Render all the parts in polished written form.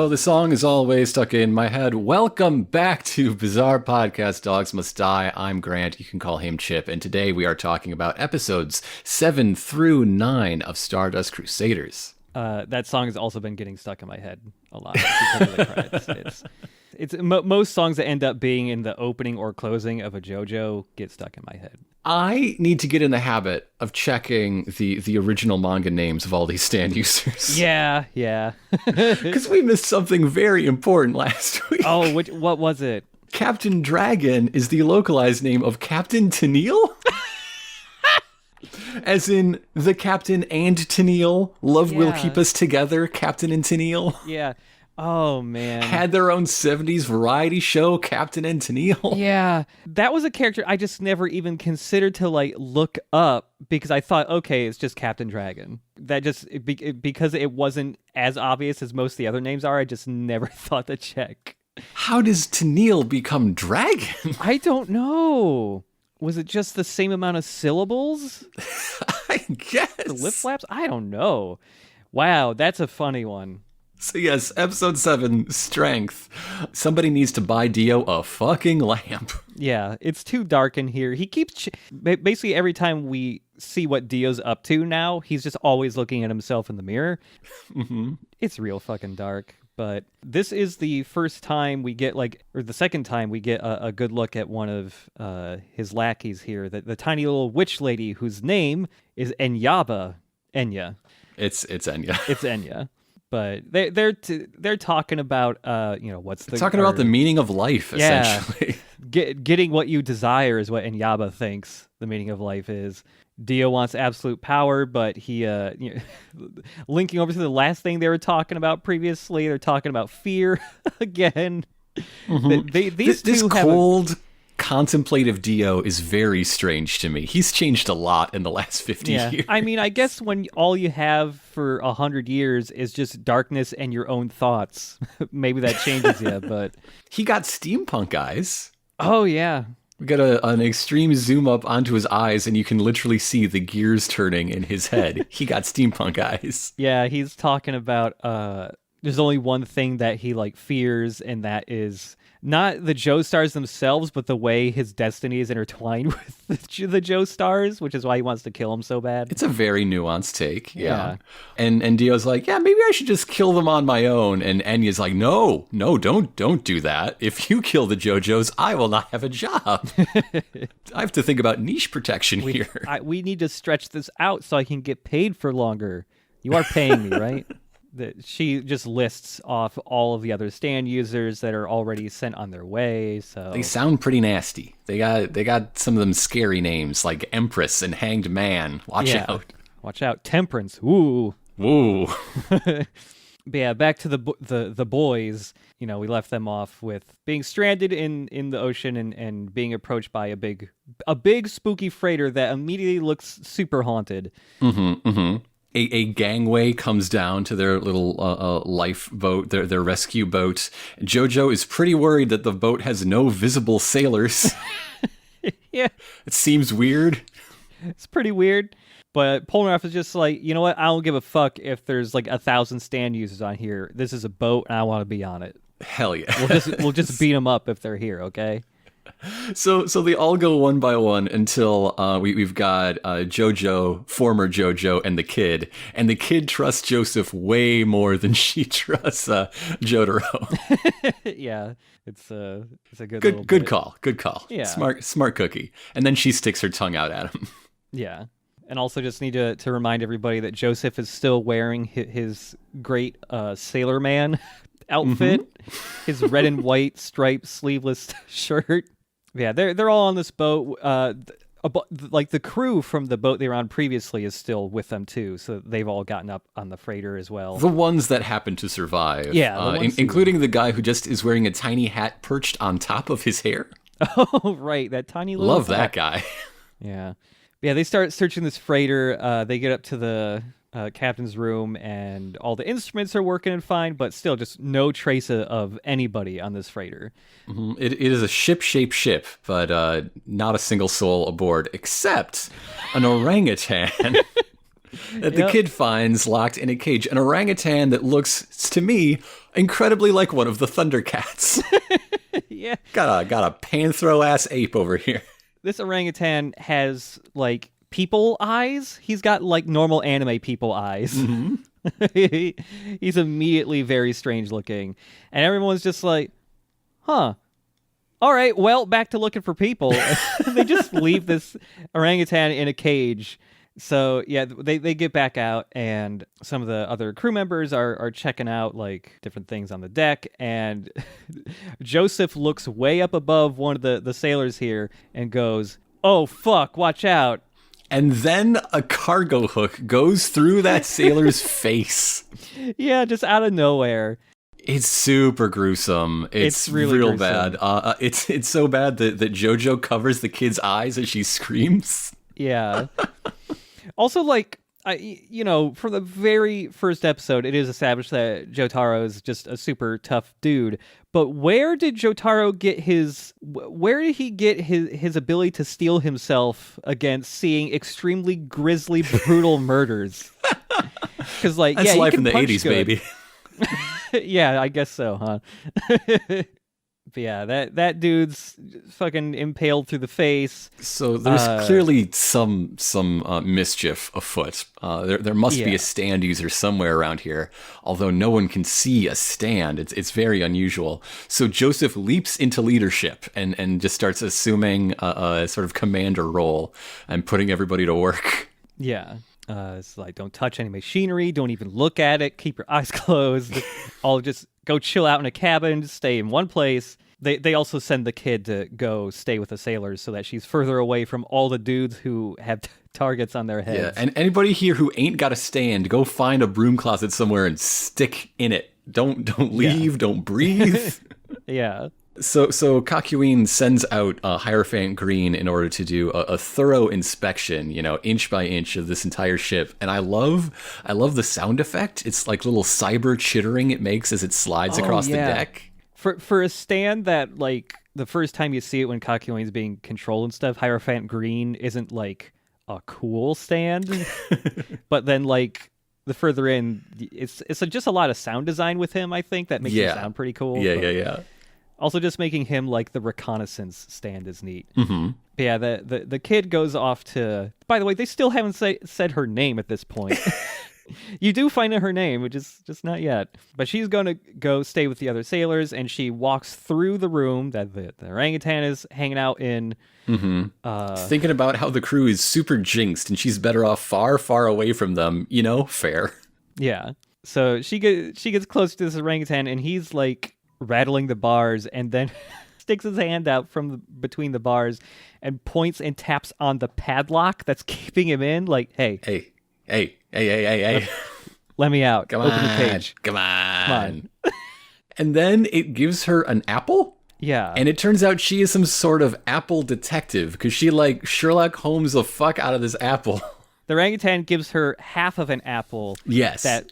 The song is always stuck in my head. Welcome back to Bizarre Podcast Dogs Must Die. I'm Grant. You can call him Chip. And today we are talking about episodes 7 through 9 of Stardust Crusaders. That song has also been getting stuck in my head a lot because of the credits. Most songs that end up being in the opening or closing of a JoJo get stuck in my head. I need to get in the habit of checking the original manga names of all these stand users. Yeah. Because we missed something very important last week. Oh, what was it? Captain Dragon is the localized name of Captain Tennille? As in, the Captain and Tennille, love will keep us together, Captain and Tennille. Yeah. Oh, man. Had their own 70s variety show, Captain and Tennille. Yeah. That was a character I just never even considered to, look up because I thought, okay, it's just Captain Dragon. That just, because it wasn't as obvious as most of the other names are, I just never thought to check. How does Tennille become Dragon? I don't know. Was it just the same amount of syllables? I guess. The lip flaps? I don't know. Wow, that's a funny one. So yes, episode 7, Strength. Somebody needs to buy Dio a fucking lamp. Yeah, it's too dark in here. He keeps... basically, every time we see what Dio's up to now, he's just always looking at himself in the mirror. Mm-hmm. It's real fucking dark. But this is the first time we get, or the second time we get a good look at one of his lackeys here. The tiny little witch lady whose name is Enya. It's Enya. It's Enya. But they're talking about what's the talking about the meaning of life, essentially. Getting what you desire is what Enyaba thinks the meaning of life is. Dio wants absolute power, but he linking over to the last thing they were talking about previously, they're talking about fear again. Mm-hmm. This cold, contemplative Dio is very strange to me. He's changed a lot in the last 50 years. I mean, I guess when all you have for 100 years is just darkness and your own thoughts, maybe that changes you, but... He got steampunk eyes. Oh, yeah. We got an extreme zoom up onto his eyes, and you can literally see the gears turning in his head. He got steampunk eyes. Yeah, he's talking about... there's only one thing that he fears, and that is... not the Joestars themselves, but the way his destiny is intertwined with the Joestars, which is why he wants to kill him so bad. It's a very nuanced take, yeah. And Dio's like, yeah, maybe I should just kill them on my own. And Enya's like, no, don't do that. If you kill the JoJos, I will not have a job. I have to think about niche protection here. We need to stretch this out so I can get paid for longer. You are paying me, right? She just lists off all of the other stand users that are already sent on their way. So they sound pretty nasty. They got some of them scary names like Empress and Hanged Man. Watch out. Temperance. Ooh. But yeah, back to the boys. We left them off with being stranded in the ocean and being approached by a big spooky freighter that immediately looks super haunted. Mm-hmm. Mm-hmm. A gangway comes down to their little lifeboat, their rescue boat. JoJo is pretty worried that the boat has no visible sailors. Yeah. It seems weird. It's pretty weird. But Polnareff is just like, you know what? I don't give a fuck if there's 1,000 stand users on here. This is a boat and I want to be on it. Hell yeah. We'll just beat them up if they're here, okay? So they all go one by one until we've got JoJo, former JoJo, and the kid. And the kid trusts Joseph way more than she trusts Jotaro. Yeah, it's a good call. Good call. Yeah. Smart cookie. And then she sticks her tongue out at him. Yeah. And also just need to remind everybody that Joseph is still wearing his great Sailor Man outfit, his red and white striped sleeveless shirt. Yeah, they're all on this boat. like the crew from the boat they were on previously is still with them too, so they've all gotten up on the freighter as well. The ones that happen to survive. Yeah, including the guy who just is wearing a tiny hat perched on top of his hair. Oh, right, that tiny little Love that guy. Yeah. Yeah, they start searching this freighter. They get up to the captain's room, and all the instruments are working fine, but still just no trace of anybody on this freighter. Mm-hmm. It is a ship-shaped ship, but not a single soul aboard, except an orangutan that the kid finds locked in a cage. An orangutan that looks, to me, incredibly like one of the Thundercats. Yeah. Got a panthro-ass ape over here. This orangutan has, like, people eyes. He's got, like, normal anime people eyes. Mm-hmm. He's immediately very strange looking. And everyone's just like, huh. All right, well, back to looking for people. They just leave this orangutan in a cage. So, yeah, they get back out, and some of the other crew members are checking out, like, different things on the deck, and Joseph looks way up above one of the sailors here and goes, "Oh, fuck, watch out." And then a cargo hook goes through that sailor's face. Yeah, just out of nowhere. It's super gruesome. It's really real gruesome. Bad. It's so bad that JoJo covers the kid's eyes as she screams. Yeah. Also, like, from the very first episode, it is established that Jotaro is just a super tough dude. But where did Jotaro get his ability to steel himself against seeing extremely grisly, brutal murders? Because, like, that's life in the 80s, good. Baby. Yeah, I guess so, huh? But yeah, that dude's fucking impaled through the face. So there's clearly some mischief afoot. There must be a stand user somewhere around here, although no one can see a stand. It's very unusual. So Joseph leaps into leadership and just starts assuming a sort of commander role and putting everybody to work. Yeah. It's like, don't touch any machinery, don't even look at it, keep your eyes closed. I'll just go chill out in a cabin, just stay in one place. They also send the kid to go stay with the sailors so that she's further away from all the dudes who have targets on their heads. Yeah, and anybody here who ain't got a stand, go find a broom closet somewhere and stick in it. Don't leave, don't breathe. Yeah. So Kakyoin sends out Hierophant Green in order to do a thorough inspection, inch by inch of this entire ship. And I love the sound effect. It's like little cyber chittering it makes as it slides across the deck. For a stand that, like, the first time you see it when Kakyoin's being controlled and stuff, Hierophant Green isn't, like, a cool stand. But then, like, the further in, it's just a lot of sound design with him, I think, that makes him sound pretty cool. Yeah. Also, just making him, like, the reconnaissance stand is neat. Mm-hmm. But yeah, the kid goes off to... By the way, they still haven't said her name at this point. You do find out her name, which is just not yet. But she's going to go stay with the other sailors, and she walks through the room that the orangutan is hanging out in. Mm-hmm. Thinking about how the crew is super jinxed, and she's better off far, far away from them. Fair. Yeah. So she gets close to this orangutan, and he's, like, rattling the bars, and then sticks his hand out from between the bars and points and taps on the padlock that's keeping him in, like, hey. Let me out. Come Open on. the cage. Come on. And then it gives her an apple? Yeah. And it turns out she is some sort of apple detective because she, like, Sherlock Holmes the fuck out of this apple. The orangutan gives her half of an apple. Yes. That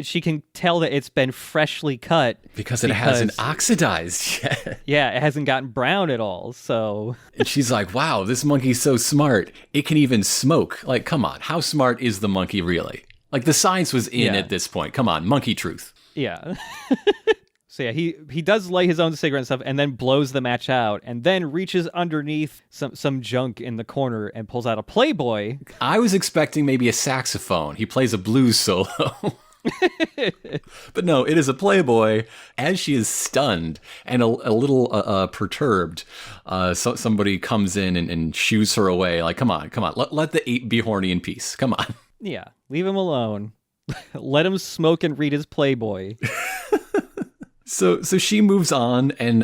she can tell that it's been freshly cut. Because it hasn't oxidized yet. Yeah, it hasn't gotten brown at all, so... And she's like, wow, this monkey's so smart. It can even smoke. Like, come on, how smart is the monkey really? Like, the science was in at this point. Come on, monkey truth. Yeah. So yeah, he does light his own cigarette and stuff, and then blows the match out, and then reaches underneath some junk in the corner and pulls out a Playboy. I was expecting maybe a saxophone. He plays a blues solo. But no, it is a Playboy. As she is stunned and a little perturbed, so somebody comes in and shoos her away. Like, come on, let the ape be horny in peace. Come on. Yeah, leave him alone. Let him smoke and read his Playboy. So she moves on and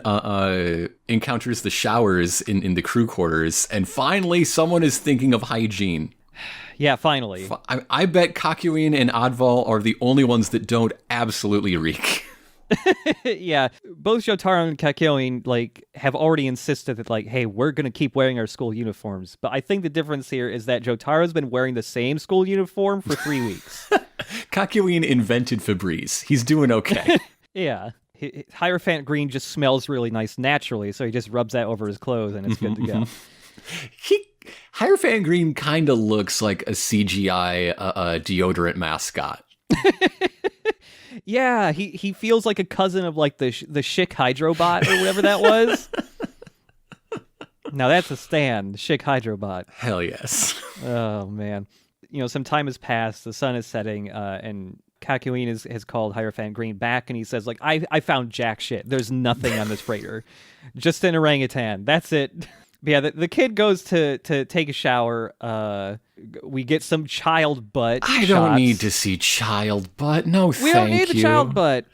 encounters the showers in the crew quarters, and finally someone is thinking of hygiene. Yeah, finally. I bet Kakyoin and Oddval are the only ones that don't absolutely reek. Yeah, both Jotaro and Kakyoin like have already insisted that like, hey, we're gonna keep wearing our school uniforms. But I think the difference here is that Jotaro's been wearing the same school uniform for 3 weeks. Kakyoin invented Febreze. He's doing okay. Yeah. Hierophant green just smells really nice naturally, so he just rubs that over his clothes and it's good to go. Hierophant green kind of looks like a CGI deodorant mascot. Yeah, he feels like a cousin of like the Schick Hydrobot or whatever that was. Now that's a stan, the Schick Hydrobot. Hell yes. Oh man, some time has passed. The sun is setting, and Kakyoin has called Hierophant Green back, and he says like, I found jack shit. There's nothing on this freighter, just an orangutan. That's it. But yeah, the kid goes to take a shower. We get some child butt. I don't need to see child butt. No, thank you. We don't need the child butt.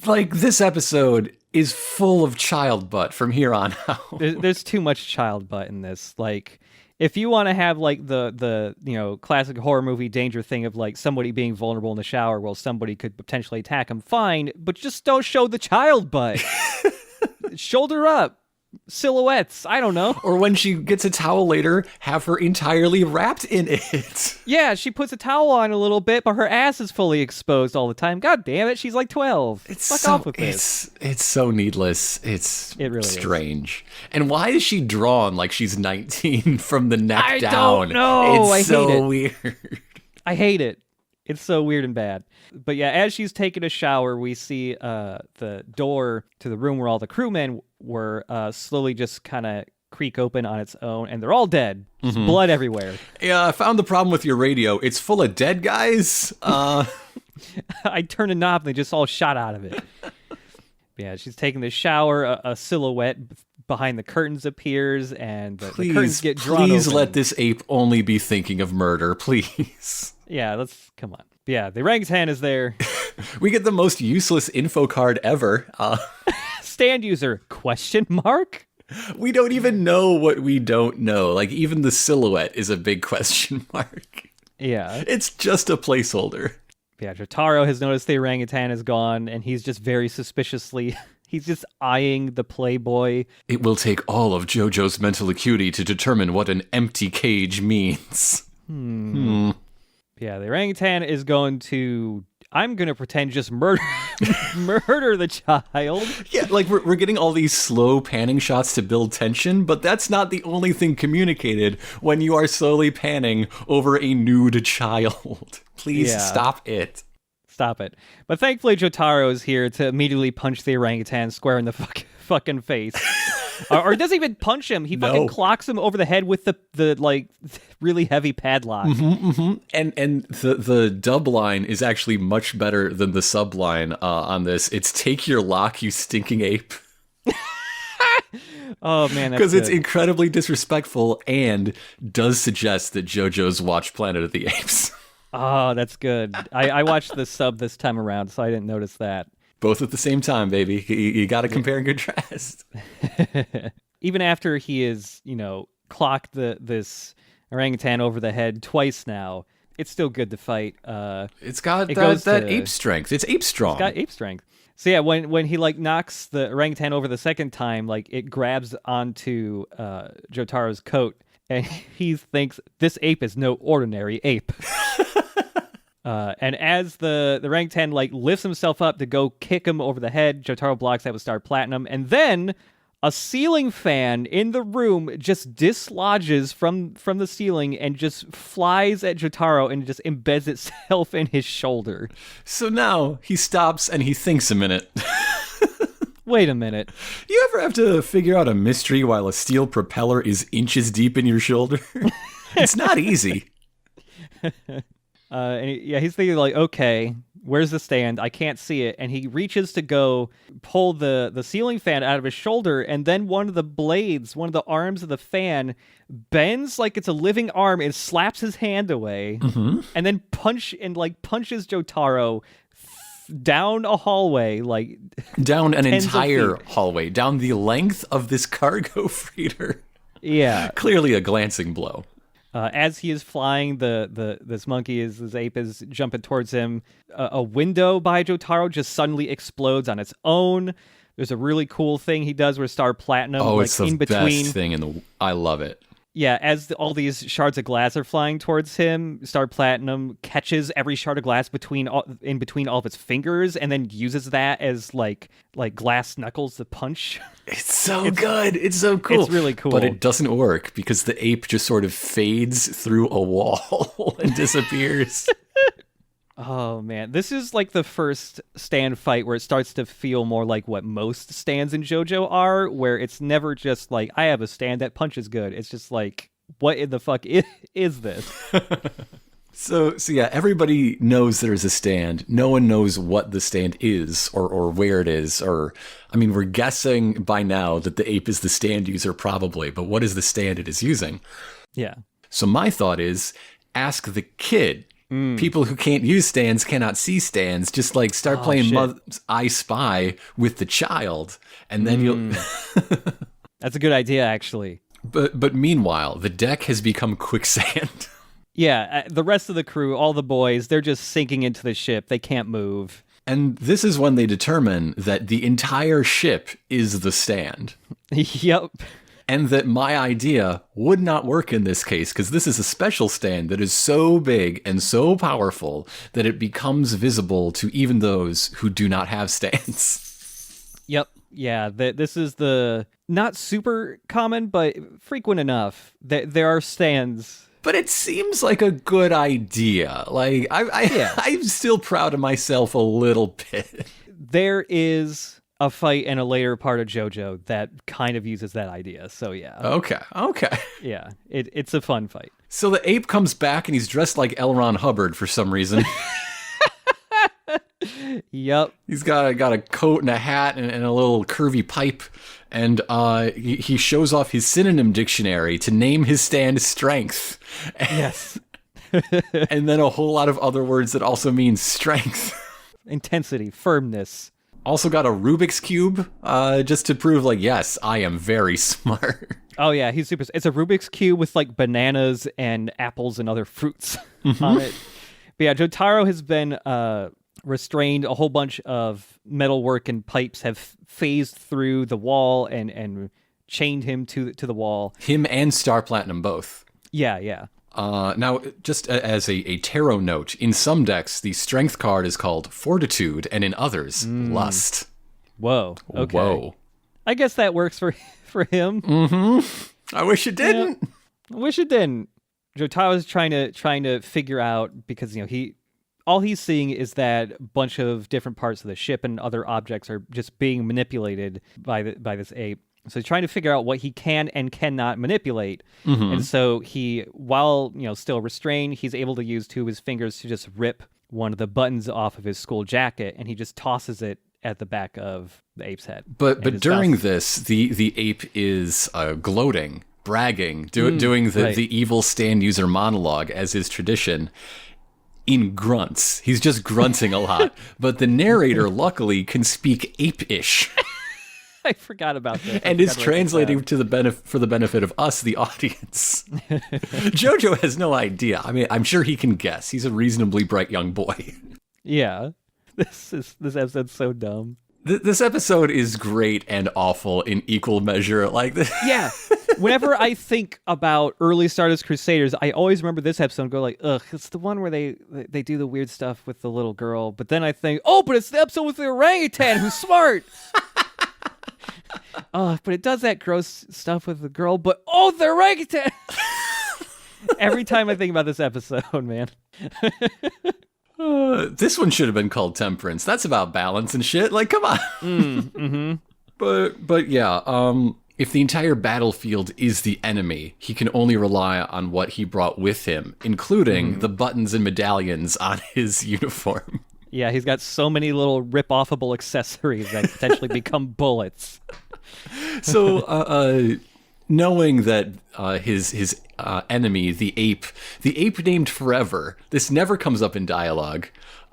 Like, this episode is full of child butt from here on out. There's too much child butt in this. Like, if you want to have like the classic horror movie danger thing of like somebody being vulnerable in the shower while somebody could potentially attack them, fine, but just don't show the child butt. Shoulder up. Silhouettes, I don't know. Or when she gets a towel later, have her entirely wrapped in it. Yeah, she puts a towel on a little bit, but her ass is fully exposed all the time. God damn it, she's like 12. Fuck off with this. It's so needless. It really strange. Is. And why is she drawn like she's 19 from the neck down? I don't know. It's so weird. I hate it. It's so weird and bad. But yeah, as she's taking a shower, we see the door to the room where all the crewmen were slowly just kind of creak open on its own, and they're all dead. Just blood everywhere. Yeah, I found the problem with your radio. It's full of dead guys. I turned a knob and they just all shot out of it. Yeah, she's taking the shower. A silhouette behind the curtains appears, and the curtains get drawn Please open. let this ape only be thinking of murder, please. Yeah, come on. Yeah, the orangutan is there. We get the most useless info card ever. Stand user, ? We don't even know what we don't know. Like, even the silhouette is a big question mark. Yeah. It's just a placeholder. Yeah, Jotaro has noticed the orangutan is gone, and he's just very suspiciously... He's just eyeing the playboy. It will take all of JoJo's mental acuity to determine what an empty cage means. Yeah, the orangutan is going to... I'm going to pretend just murder the child. Yeah, like we're getting all these slow panning shots to build tension, but that's not the only thing communicated when you are slowly panning over a nude child. Please stop it. Stop it. But thankfully Jotaro is here to immediately punch the orangutan square in the fucking face. or doesn't even punch him. He fucking clocks him over the head with the like really heavy padlock. And the dub line is actually much better than the sub line on this. It's "Take your lock, you stinking ape." Oh man, because it's incredibly disrespectful and does suggest that JoJo's watched Planet of the Apes. Oh, that's good. I watched the sub this time around, so I didn't notice that. Both at the same time, baby. You got to compare and contrast. Even after he is, clocked this orangutan over the head twice now, it's still good to fight. It's got that ape strength. It's ape strong. It's got ape strength. So yeah, when he knocks the orangutan over the second time, it grabs onto Jotaro's coat, and he thinks this ape is no ordinary ape. And as the orangutan lifts himself up to go kick him over the head, Jotaro blocks that with Star Platinum, and then a ceiling fan in the room just dislodges from the ceiling and just flies at Jotaro and just embeds itself in his shoulder. So now he stops and he thinks a minute. Wait a minute. You ever have to figure out a mystery while a steel propeller is inches deep in your shoulder? It's not easy. He's thinking okay, where's the stand? I can't see it. And he reaches to go pull the ceiling fan out of his shoulder, and then one of the arms of the fan bends like it's a living arm and slaps his hand away, and then punches Jotaro down a hallway, like down an entire hallway, down the length of this cargo freighter. Yeah. Clearly a glancing blow. As he is flying, this ape is jumping towards him. A window by Jotaro just suddenly explodes on its own. There's a really cool thing he does where Star Platinum, it's the best thing I love it. Yeah, as all these shards of glass are flying towards him, Star Platinum catches every shard of glass in between all of its fingers, and then uses that as like glass knuckles to punch. It's so good. It's so cool. It's really cool. But it doesn't work because the ape just sort of fades through a wall and disappears. Oh, man. This is like the first stand fight where it starts to feel more like what most stands in JoJo are, where it's never just like, I have a stand that punches good. It's just like, what in the fuck is this? So yeah, everybody knows there's a stand. No one knows what the stand is or where it is. We're guessing by now that the ape is the stand user probably, but what is the stand it is using? Yeah. So my thought is, ask the kid. People who can't use stands cannot see stands. Just like start playing I Spy with the child, and then you'll. That's a good idea, actually. But meanwhile, the deck has become quicksand. Yeah, the rest of the crew, all the boys, they're just sinking into the ship. They can't move. And this is when they determine that the entire ship is the stand. Yep. And that my idea would not work in this case, because this is a special stand that is so big and so powerful that it becomes visible to even those who do not have stands. Yep. Yeah, this is the not super common, but frequent enough that there are stands. But it seems like a good idea. Like, I'm still proud of myself a little bit. There is a fight in a later part of JoJo that kind of uses that idea. So yeah. Okay. Yeah, it's a fun fight. So the ape comes back and he's dressed like L. Ron Hubbard for some reason. Yep. He's got a coat and a hat and a little curvy pipe. And he shows off his synonym dictionary to name his stand strength. Yes. And then a whole lot of other words that also mean strength. Intensity, firmness. Also got a Rubik's Cube, just to prove, like, yes, I am very smart. Oh, yeah, he's super... It's a Rubik's Cube with, like, bananas and apples and other fruits on it. But yeah, Jotaro has been restrained. A whole bunch of metalwork and pipes have phased through the wall and chained him to the wall. Him and Star Platinum both. Yeah. Now, just as a tarot note, in some decks, the strength card is called Fortitude, and in others, Lust. Whoa. Okay. Whoa. I guess that works for him. Mm-hmm. I wish it didn't. Yeah, I wish it didn't. Jotaro's trying to figure out, because all he's seeing is that a bunch of different parts of the ship and other objects are just being manipulated by this ape. So he's trying to figure out what he can and cannot manipulate. Mm-hmm. And so while still restrained, he's able to use two of his fingers to just rip one of the buttons off of his school jacket, and he just tosses it at the back of the ape's head. But during this, the ape is gloating, bragging, doing the evil stand user monologue as his tradition. In grunts. He's just grunting a lot. But the narrator, luckily, can speak ape-ish. I forgot about that. And is translating for the benefit of us, the audience. JoJo has no idea. I mean, I'm sure he can guess. He's a reasonably bright young boy. Yeah. This episode's so dumb. This episode is great and awful in equal measure. Like this. Yeah. Whenever I think about early Stardust Crusaders, I always remember this episode and go like, ugh, it's the one where they do the weird stuff with the little girl. But then I think, oh, but it's the episode with the orangutan who's smart. Oh, but it does that gross stuff with the girl, but the orangutan. Every time I think about this episode, man. This one should have been called Temperance. That's about balance and shit. Like, come on. Mm-hmm. But yeah, if the entire battlefield is the enemy, he can only rely on what he brought with him, including the buttons and medallions on his uniform. Yeah, he's got so many little rip-offable accessories that potentially become bullets. So, knowing that his enemy, the ape named Forever, this never comes up in dialogue,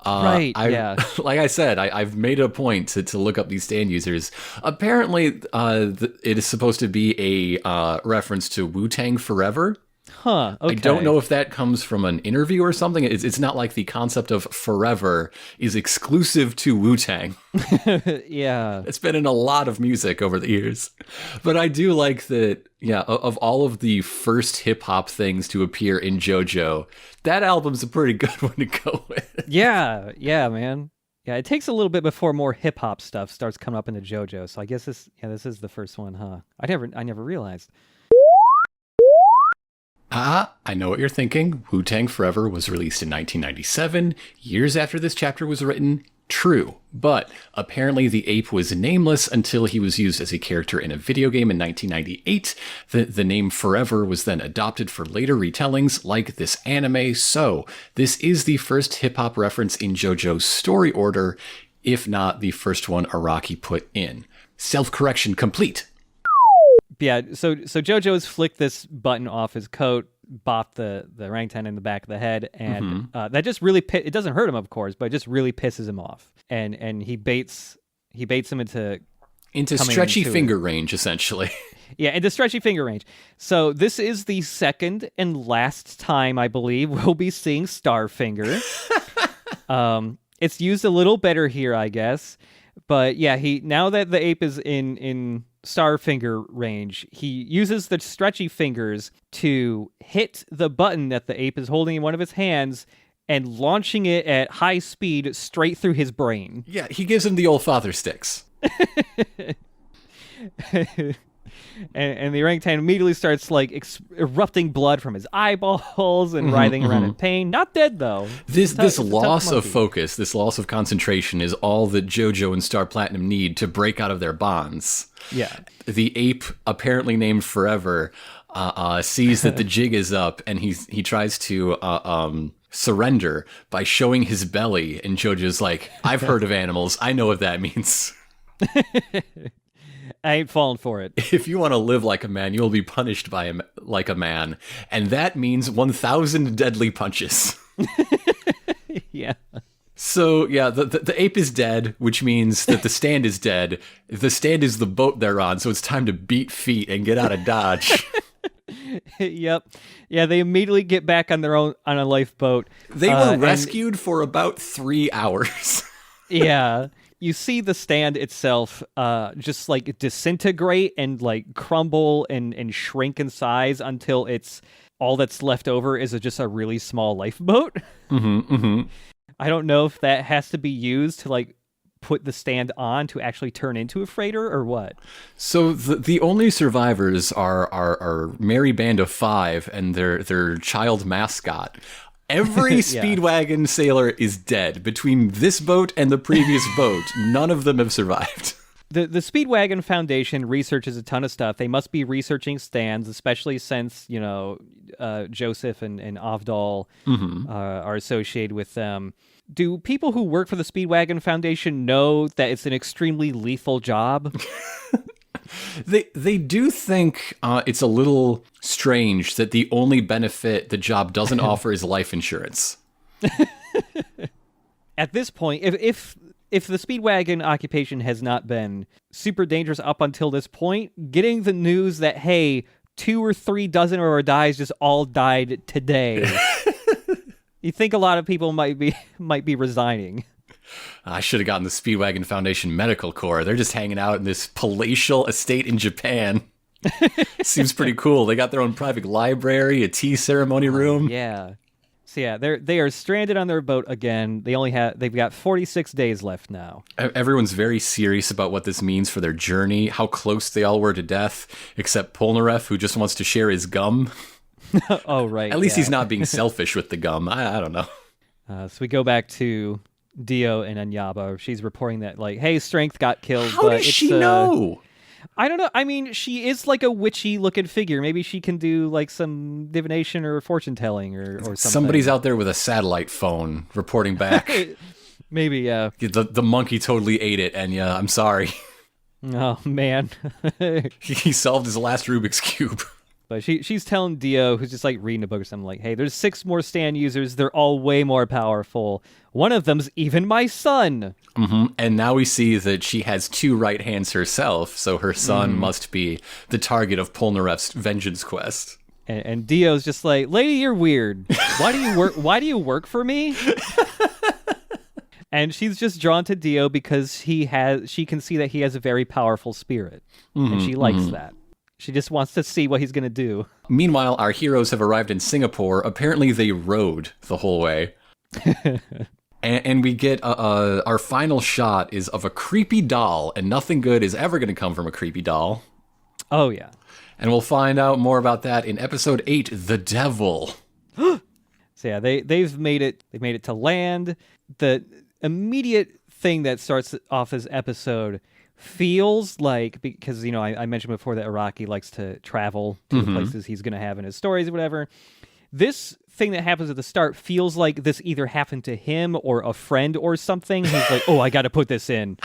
Right, yeah. Like I said, I've made a point to look up these stand users. Apparently, it is supposed to be a reference to Wu-Tang Forever. Huh, okay. I don't know if that comes from an interview or something. It's not like the concept of forever is exclusive to Wu-Tang. Yeah. It's been in a lot of music over the years. But I do like that, yeah, of all of the first hip-hop things to appear in JoJo, that album's a pretty good one to go with. Yeah, man. Yeah, it takes a little bit before more hip-hop stuff starts coming up in the JoJo, so I guess this is the first one, huh? I never realized. I know what you're thinking. Wu-Tang Forever was released in 1997, years after this chapter was written. True, but apparently the ape was nameless until he was used as a character in a video game in 1998. The name Forever was then adopted for later retellings like this anime, so this is the first hip-hop reference in JoJo's story order, if not the first one Araki put in. Self-correction complete. Yeah, so JoJo has flicked this button off his coat, bopped the orangutan in the back of the head, and that just really it doesn't hurt him, of course, but it just really pisses him off, and he baits him into stretchy finger range, essentially. Yeah, into stretchy finger range. So this is the second and last time, I believe, we'll be seeing Starfinger. It's used a little better here, I guess. But yeah, now that the ape is in Starfinger range, he uses the stretchy fingers to hit the button that the ape is holding in one of his hands and launching it at high speed straight through his brain. Yeah, he gives him the old father sticks. And the orangutan immediately starts like erupting blood from his eyeballs and writhing around in pain. Not dead though. This loss of focus, this loss of concentration is all that JoJo and Star Platinum need to break out of their bonds. Yeah. The ape, apparently named Forever, sees that the jig is up, and he tries to surrender by showing his belly. And JoJo's like, "I've heard of animals. I know what that means." I ain't falling for it. If you want to live like a man, you'll be punished by him like a man. And that means 1,000 deadly punches. Yeah. So, yeah, the ape is dead, which means that the stand is dead. The stand is the boat they're on, so it's time to beat feet and get out of Dodge. Yep. Yeah, they immediately get back on a lifeboat. They were rescued for about 3 hours. Yeah. You see the stand itself just like disintegrate and like crumble and shrink in size until all that's left over is just a really small lifeboat. I don't know if that has to be used to like put the stand on to actually turn into a freighter or what. So the only survivors are Merry Band of Five and their child mascot. Every Speedwagon sailor is dead. Between this boat and the previous boat, none of them have survived. The Speedwagon Foundation researches a ton of stuff. They must be researching stands, especially since, Joseph and Avdol are associated with them. Do people who work for the Speedwagon Foundation know that it's an extremely lethal job? They do think it's a little strange that the only benefit the job doesn't offer is life insurance. At this point, if the Speedwagon occupation has not been super dangerous up until this point, getting the news that, hey, 2 or 3 dozen of our guys just all died today, you think a lot of people might be resigning. I should have gotten the Speedwagon Foundation Medical Corps. They're just hanging out in this palatial estate in Japan. Seems pretty cool. They got their own private library, a tea ceremony room. Yeah. So yeah, they are stranded on their boat again. They've got 46 days left now. Everyone's very serious about what this means for their journey, how close they all were to death, except Polnareff, who just wants to share his gum. Oh, right. At least he's not being selfish with the gum. I don't know. So we go back to Dio and Anyaba. She's reporting that, like, hey, Strength got killed. How does she know? I don't know. I mean, she is like a witchy-looking figure. Maybe she can do like some divination or fortune-telling or something. Somebody's out there with a satellite phone reporting back. Maybe, yeah. The monkey totally ate it, Enya. I'm sorry. Oh, man. He solved his last Rubik's Cube. But she's telling Dio, who's just like reading a book or something, like, hey, there's 6 more stand users. They're all way more powerful. One of them's even my son. Mm-hmm. And now we see that she has 2 right hands herself, so her son must be the target of Polnareff's vengeance quest. And Dio's just like, lady, you're weird. Why do you work for me? And she's just drawn to Dio because she can see that he has a very powerful spirit. And she likes that. She just wants to see what he's going to do. Meanwhile, our heroes have arrived in Singapore. Apparently they rode the whole way. And we get our final shot is of a creepy doll, and nothing good is ever going to come from a creepy doll. Oh, yeah. And we'll find out more about that in episode 8, The Devil. So yeah, they've made it to land. The immediate thing that starts off this episode feels like, because, I mentioned before that Araki likes to travel to the places he's going to have in his stories or whatever. This thing that happens at the start feels like this either happened to him or a friend or something. He's like, oh, I got to put this in.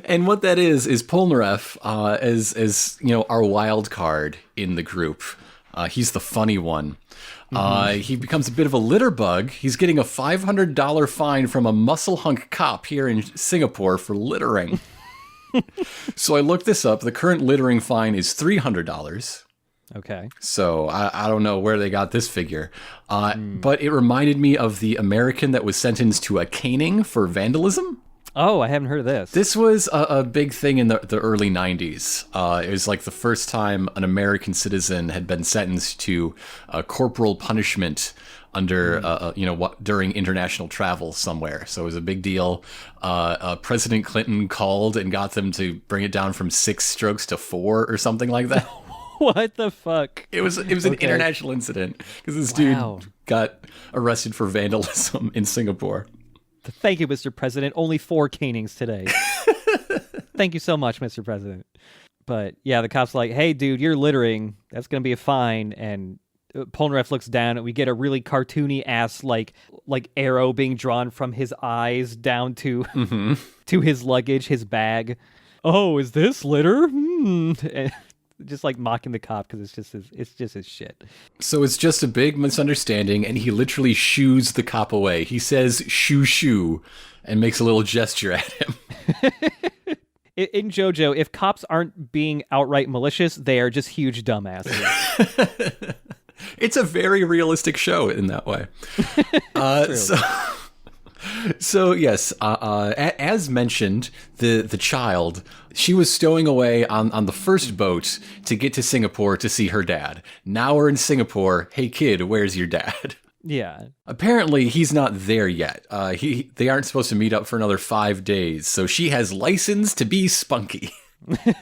And what that is Polnareff, as our wild card in the group. He's the funny one. He becomes a bit of a litter bug. He's getting a $500 fine from a muscle hunk cop here in Singapore for littering. So I looked this up. The current littering fine is $300. Okay. So I don't know where they got this figure. But it reminded me of the American that was sentenced to a caning for vandalism. Oh, I haven't heard of this. This was a big thing in the early 90s. It was like the first time an American citizen had been sentenced to corporal punishment under, during international travel somewhere. So it was a big deal. President Clinton called and got them to bring it down from 6 strokes to 4 or something like that. What the fuck? It was an international incident because this dude got arrested for vandalism in Singapore. Thank you, Mr. President. Only 4 canings today. Thank you so much, Mr. President. But yeah, the cop's like, hey, dude, you're littering. That's going to be a fine. And Polnareff looks down and we get a really cartoony ass like arrow being drawn from his eyes down to to his luggage, his bag. Oh, is this litter? Just like mocking the cop because it's just his shit. So it's just a big misunderstanding, and he literally shoos the cop away. He says "shoo shoo" and makes a little gesture at him. In JoJo, if cops aren't being outright malicious, they are just huge dumbasses. It's a very realistic show in that way. So yes, as mentioned, the child, she was stowing away on the first boat to get to Singapore to see her dad. Now we're in Singapore. Hey kid, where's your dad? Yeah. Apparently he's not there yet. They aren't supposed to meet up for another 5 days. So she has license to be spunky.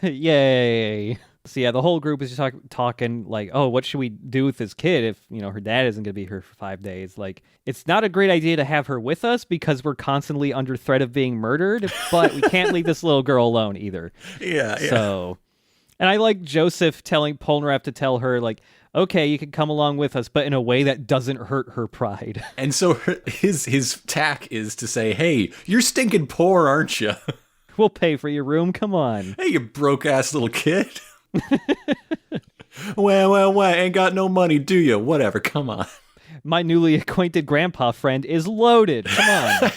Yay. So yeah, the whole group is just talking like, oh, what should we do with this kid if, her dad isn't going to be here for 5 days? Like, it's not a great idea to have her with us because we're constantly under threat of being murdered, but we can't leave this little girl alone either. Yeah. So, and I like Joseph telling Polnareff to tell her, like, okay, you can come along with us, but in a way that doesn't hurt her pride. And so his tack is to say, hey, you're stinking poor, aren't you? We'll pay for your room. Come on. Hey, you broke-ass little kid. Well, ain't got no money, do you? Whatever, come on. My newly acquainted grandpa friend is loaded. Come on.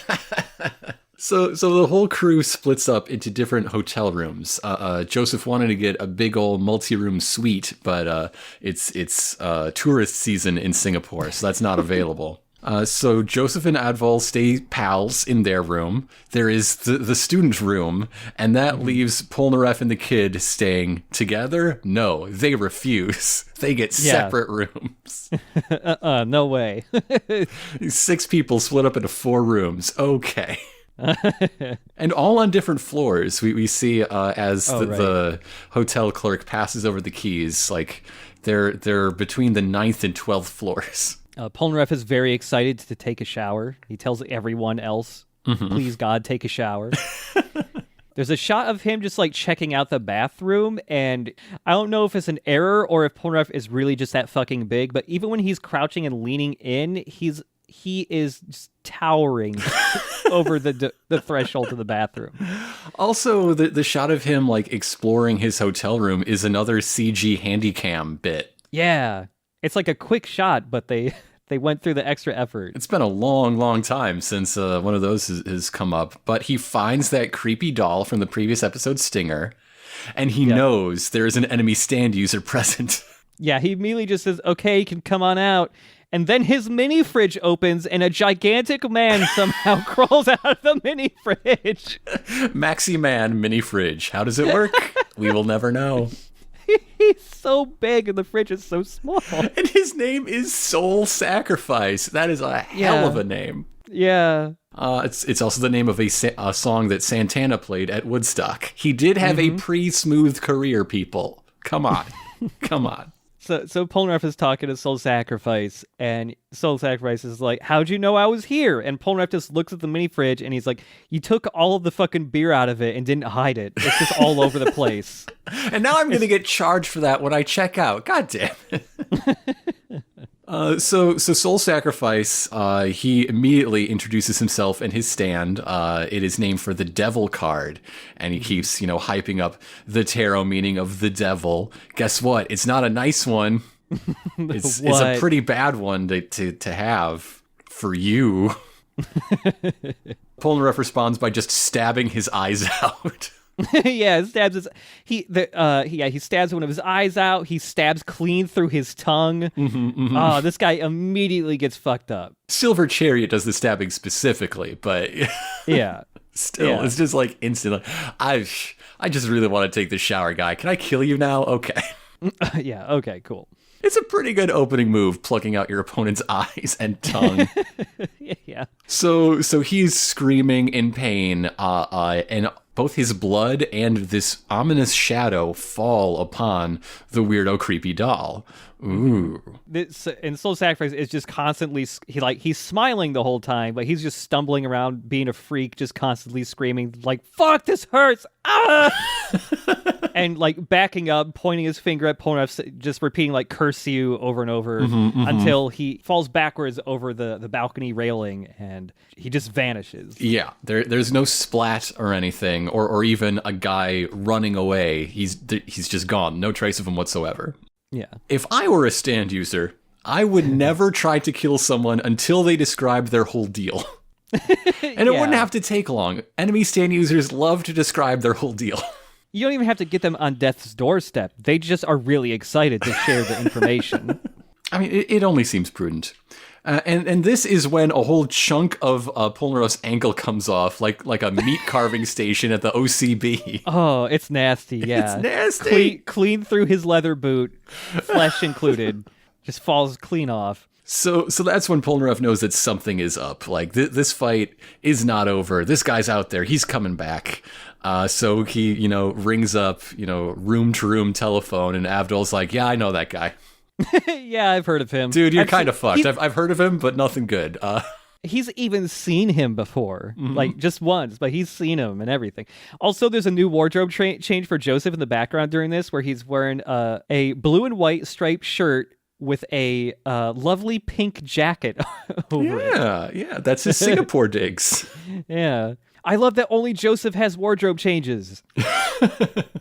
So the whole crew splits up into different hotel rooms. Joseph wanted to get a big old multi-room suite, but it's tourist season in Singapore, so that's not available. So Joseph and Adval stay pals in their room. There is the student room, and that leaves Polnareff and the kid staying together. No, they refuse. They get separate rooms. No way. 6 people split up into 4 rooms. Okay. And all on different floors. We see as the hotel clerk passes over the keys, like they're between the 9th and 12th floors. Polnareff is very excited to take a shower. He tells everyone else, please God, take a shower. There's a shot of him just like checking out the bathroom, and I don't know if it's an error or if Polnareff is really just that fucking big, but even when he's crouching and leaning in, he's he is just towering over the threshold to the bathroom. Also, the shot of him like exploring his hotel room is another CG handycam bit. Yeah, it's like a quick shot, but they went through the extra effort. It's been a long, long time since one of those has come up. But he finds that creepy doll from the previous episode, Stinger, and he knows there is an enemy stand user present. Yeah, he immediately just says, okay, you can come on out. And then his mini fridge opens and a gigantic man somehow crawls out of the mini fridge. Maxi Man mini fridge. How does it work? We will never know. He's so big and the fridge is so small. And his name is Soul Sacrifice. That is a hell of a name. Yeah. It's also the name of a song that Santana played at Woodstock. He did have a pre-smooth career, people. Come on. Come on. So Polnareff is talking to Soul Sacrifice, and Soul Sacrifice is like, how'd you know I was here? And Polnareff just looks at the mini fridge, and he's like, you took all of the fucking beer out of it and didn't hide it. It's just all over the place. And now I'm going to get charged for that when I check out. God damn it. So Soul Sacrifice, he immediately introduces himself and his stand. It is named for the Devil card, and he keeps, hyping up the tarot meaning of the devil. Guess what? It's not a nice one. It's a pretty bad one to have for you. Polnareff responds by just stabbing his eyes out. Yeah, stabs he stabs one of his eyes out. He stabs clean through his tongue. Oh, this guy immediately gets fucked up. Silver Chariot does the stabbing specifically, but yeah, still, it's just like instantly. I just really want to take the shower, guy. Can I kill you now? Okay. Yeah. Okay. Cool. It's a pretty good opening move, plucking out your opponent's eyes and tongue. Yeah. So he's screaming in pain, and both his blood and this ominous shadow fall upon the weirdo, creepy doll. Ooh. And Soul Sacrifice is just constantly, he's smiling the whole time, but he's just stumbling around, being a freak, just constantly screaming, like, fuck, this hurts! Ah! And, like, backing up, pointing his finger at Polnareff, just repeating, like, curse you over and over until he falls backwards over the balcony railing and he just vanishes. Yeah, there's no splat or anything, or even a guy running away. He's just gone. No trace of him whatsoever. Yeah. If I were a stand user, I would never try to kill someone until they described their whole deal. And it wouldn't have to take long. Enemy stand users love to describe their whole deal. You don't even have to get them on death's doorstep. They just are really excited to share the information. I mean, it only seems prudent. And this is when a whole chunk of Polnareff's ankle comes off, like a meat carving station at the OCB. Oh, it's nasty, yeah. It's nasty. Clean through his leather boot, flesh included, just falls clean off. So that's when Polnareff knows that something is up. Like, this fight is not over. This guy's out there. He's coming back. So he, rings up, room-to-room telephone, and Avdol's like, yeah, I know that guy. Yeah, I've heard of him. Dude, you're kind of fucked. I've heard of him, but nothing good. He's even seen him before, like just once, but he's seen him and everything. Also, there's a new wardrobe change for Joseph in the background during this, where he's wearing a blue and white striped shirt with a lovely pink jacket over it. Yeah, that's his Singapore digs. Yeah. I love that only Joseph has wardrobe changes.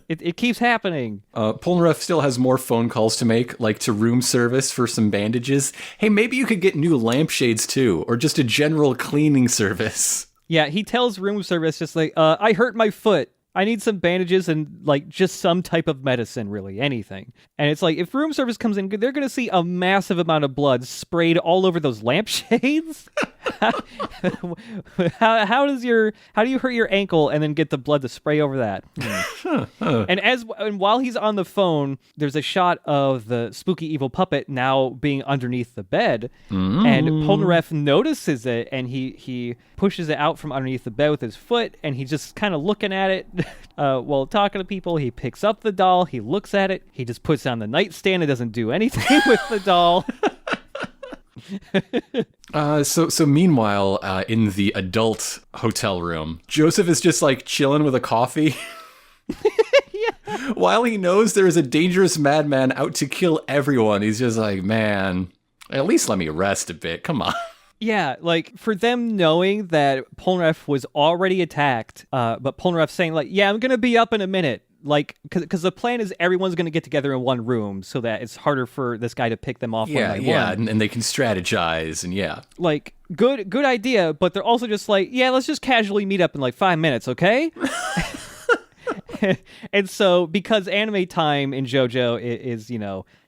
It keeps happening. Polnareff still has more phone calls to make, like to room service for some bandages. Hey, maybe you could get new lampshades too, or just a general cleaning service. Yeah, he tells room service just like, I hurt my foot. I need some bandages and like just some type of medicine, really, anything. And it's like, if room service comes in, they're going to see a massive amount of blood sprayed all over those lampshades. How do you hurt your ankle and then get the blood to spray over that? And while he's on the phone, there's a shot of the spooky evil puppet now being underneath the bed, and Polnareff notices it, and he pushes it out from underneath the bed with his foot, and he's just kind of looking at it while talking to people. He picks up the doll, he looks at it, he just puts it on the nightstand and doesn't do anything with the doll. So meanwhile, in the adult hotel room, Joseph is just like chilling with a coffee. Yeah. While he knows there is a dangerous madman out to kill everyone, he's just like, man, at least let me rest a bit. Come on. Yeah, like, for them knowing that Polnareff was already attacked, but Polnareff saying, like, yeah, I'm going to be up in a minute. Like, because the plan is everyone's going to get together in one room so that it's harder for this guy to pick them off one by one. And they can strategize, and yeah. Like, good idea, but they're also just like, yeah, let's just casually meet up in like 5 minutes, okay? And so, because anime time in JoJo is,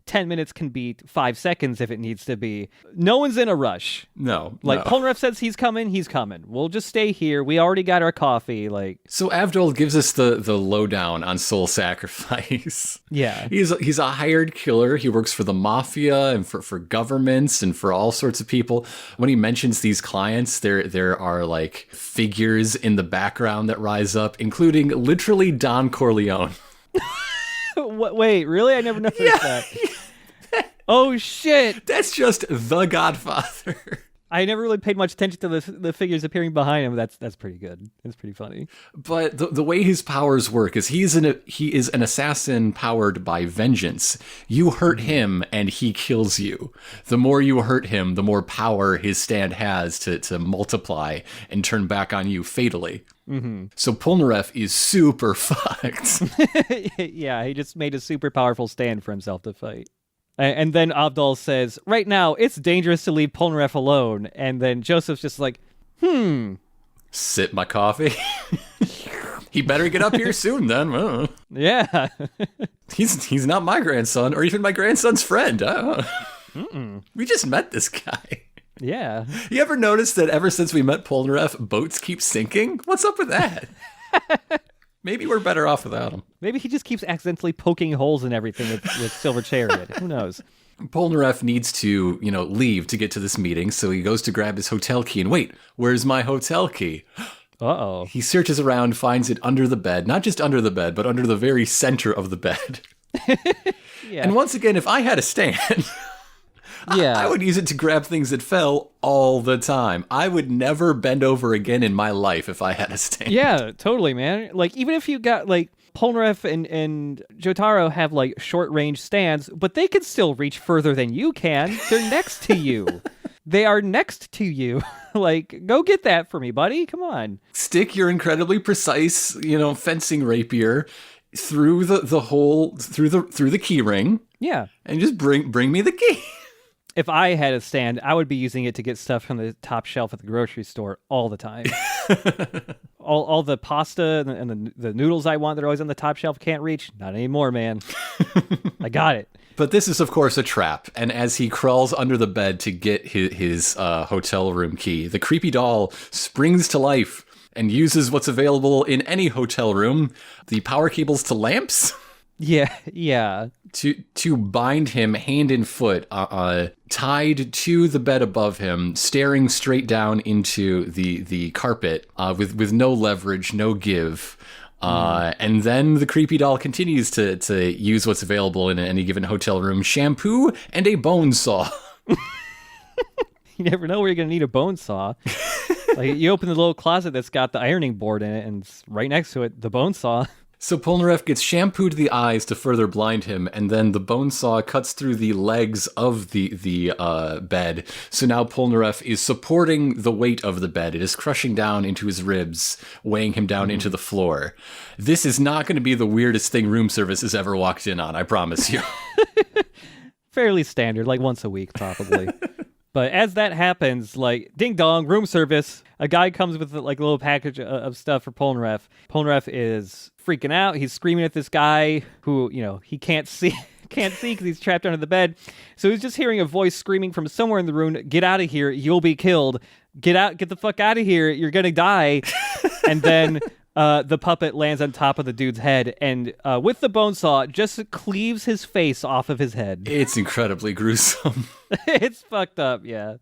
10 minutes can be 5 seconds if it needs to be. No one's in a rush. No. Polnareff says he's coming. We'll just stay here. We already got our coffee. So Avdol gives us the lowdown on soul sacrifice. Yeah. He's a hired killer. He works for the mafia and for governments and for all sorts of people. When he mentions these clients, there are like figures in the background that rise up, including literally Don Corleone. Wait, really? I never noticed that. Oh, shit. That's just the Godfather. I never really paid much attention to the figures appearing behind him. That's pretty good. That's pretty funny. But the way his powers work is he is an assassin powered by vengeance. You hurt him and he kills you. The more you hurt him, the more power his stand has to multiply and turn back on you fatally. Mm-hmm. So Polnareff is super fucked. Yeah, he just made a super powerful stand for himself to fight. And then Avdol says, right now, it's dangerous to leave Polnareff alone. And then Joseph's just like, Sip my coffee. He better get up here soon then. Yeah. He's not my grandson or even my grandson's friend. We just met this guy. Yeah. You ever notice that ever since we met Polnareff, boats keep sinking? What's up with that? Maybe we're better off without him. Maybe he just keeps accidentally poking holes in everything with Silver Chariot. Who knows? Polnareff needs to, leave to get to this meeting, so he goes to grab his hotel key. And wait, where's my hotel key? Uh-oh. He searches around, finds it under the bed. Not just under the bed, but under the very center of the bed. Yeah. And once again, if I had a stand... Yeah. I would use it to grab things that fell all the time. I would never bend over again in my life if I had a stand. Yeah, totally, man. Like, even if you got, like, Polnareff and Jotaro have, like, short-range stands, but they can still reach further than you can. They're next to you. They are next to you. Like, go get that for me, buddy. Come on. Stick your incredibly precise, fencing rapier through the hole, through the key ring. Yeah. And just bring me the key. If I had a stand, I would be using it to get stuff from the top shelf at the grocery store all the time. all the pasta and the noodles I want that are always on the top shelf can't reach. Not anymore, man. I got it. But this is, of course, a trap. And as he crawls under the bed to get his hotel room key, the creepy doll springs to life and uses what's available in any hotel room, the power cables to lamps. Yeah. To bind him hand and foot, tied to the bed above him, staring straight down into the carpet, with no leverage, no give. And then the creepy doll continues to use what's available in any given hotel room: shampoo and a bone saw. You never know where you're going to need a bone saw. Like, you open the little closet that's got the ironing board in it, and it's right next to it, the bone saw. So Polnareff gets shampoo to the eyes to further blind him, and then the bone saw cuts through the legs of the bed. So now Polnareff is supporting the weight of the bed. It is crushing down into his ribs, weighing him down into the floor. This is not going to be the weirdest thing room service has ever walked in on, I promise you. Fairly standard, like once a week, probably. But as that happens, like, ding dong, room service. A guy comes with like a little package of stuff for Polnareff. Polnareff is freaking out. He's screaming at this guy who, he can't see because he's trapped under the bed. So he's just hearing a voice screaming from somewhere in the room, "Get out of here, you'll be killed. Get the fuck out of here, you're gonna die." And then the puppet lands on top of the dude's head and with the bone saw just cleaves his face off of his head. It's incredibly gruesome. It's fucked up, yeah.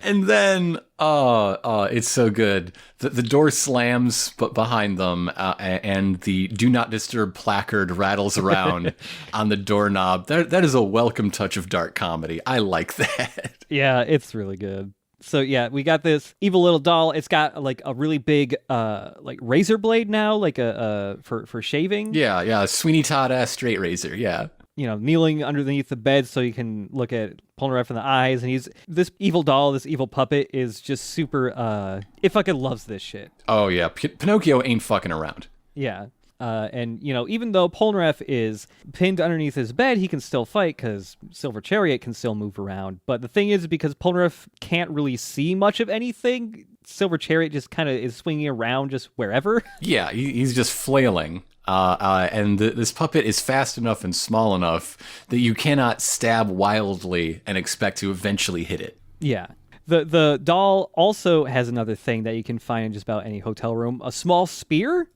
And then, it's so good. The door slams behind them, and the "Do Not Disturb" placard rattles around on the doorknob. That is a welcome touch of dark comedy. I like that. Yeah, it's really good. So yeah, we got this evil little doll. It's got like a really big like razor blade now, like a for shaving. Yeah, Sweeney Todd ass straight razor. Yeah. kneeling underneath the bed so you can look at Polnareff in the eyes. And this evil doll, this evil puppet is just super, it fucking loves this shit. Oh, yeah. Pinocchio ain't fucking around. Yeah. And, even though Polnareff is pinned underneath his bed, he can still fight because Silver Chariot can still move around. But the thing is, because Polnareff can't really see much of anything, Silver Chariot just kind of is swinging around just wherever. Yeah, he's just flailing. And this puppet is fast enough and small enough that you cannot stab wildly and expect to eventually hit it. Yeah. The doll also has another thing that you can find in just about any hotel room, a small spear.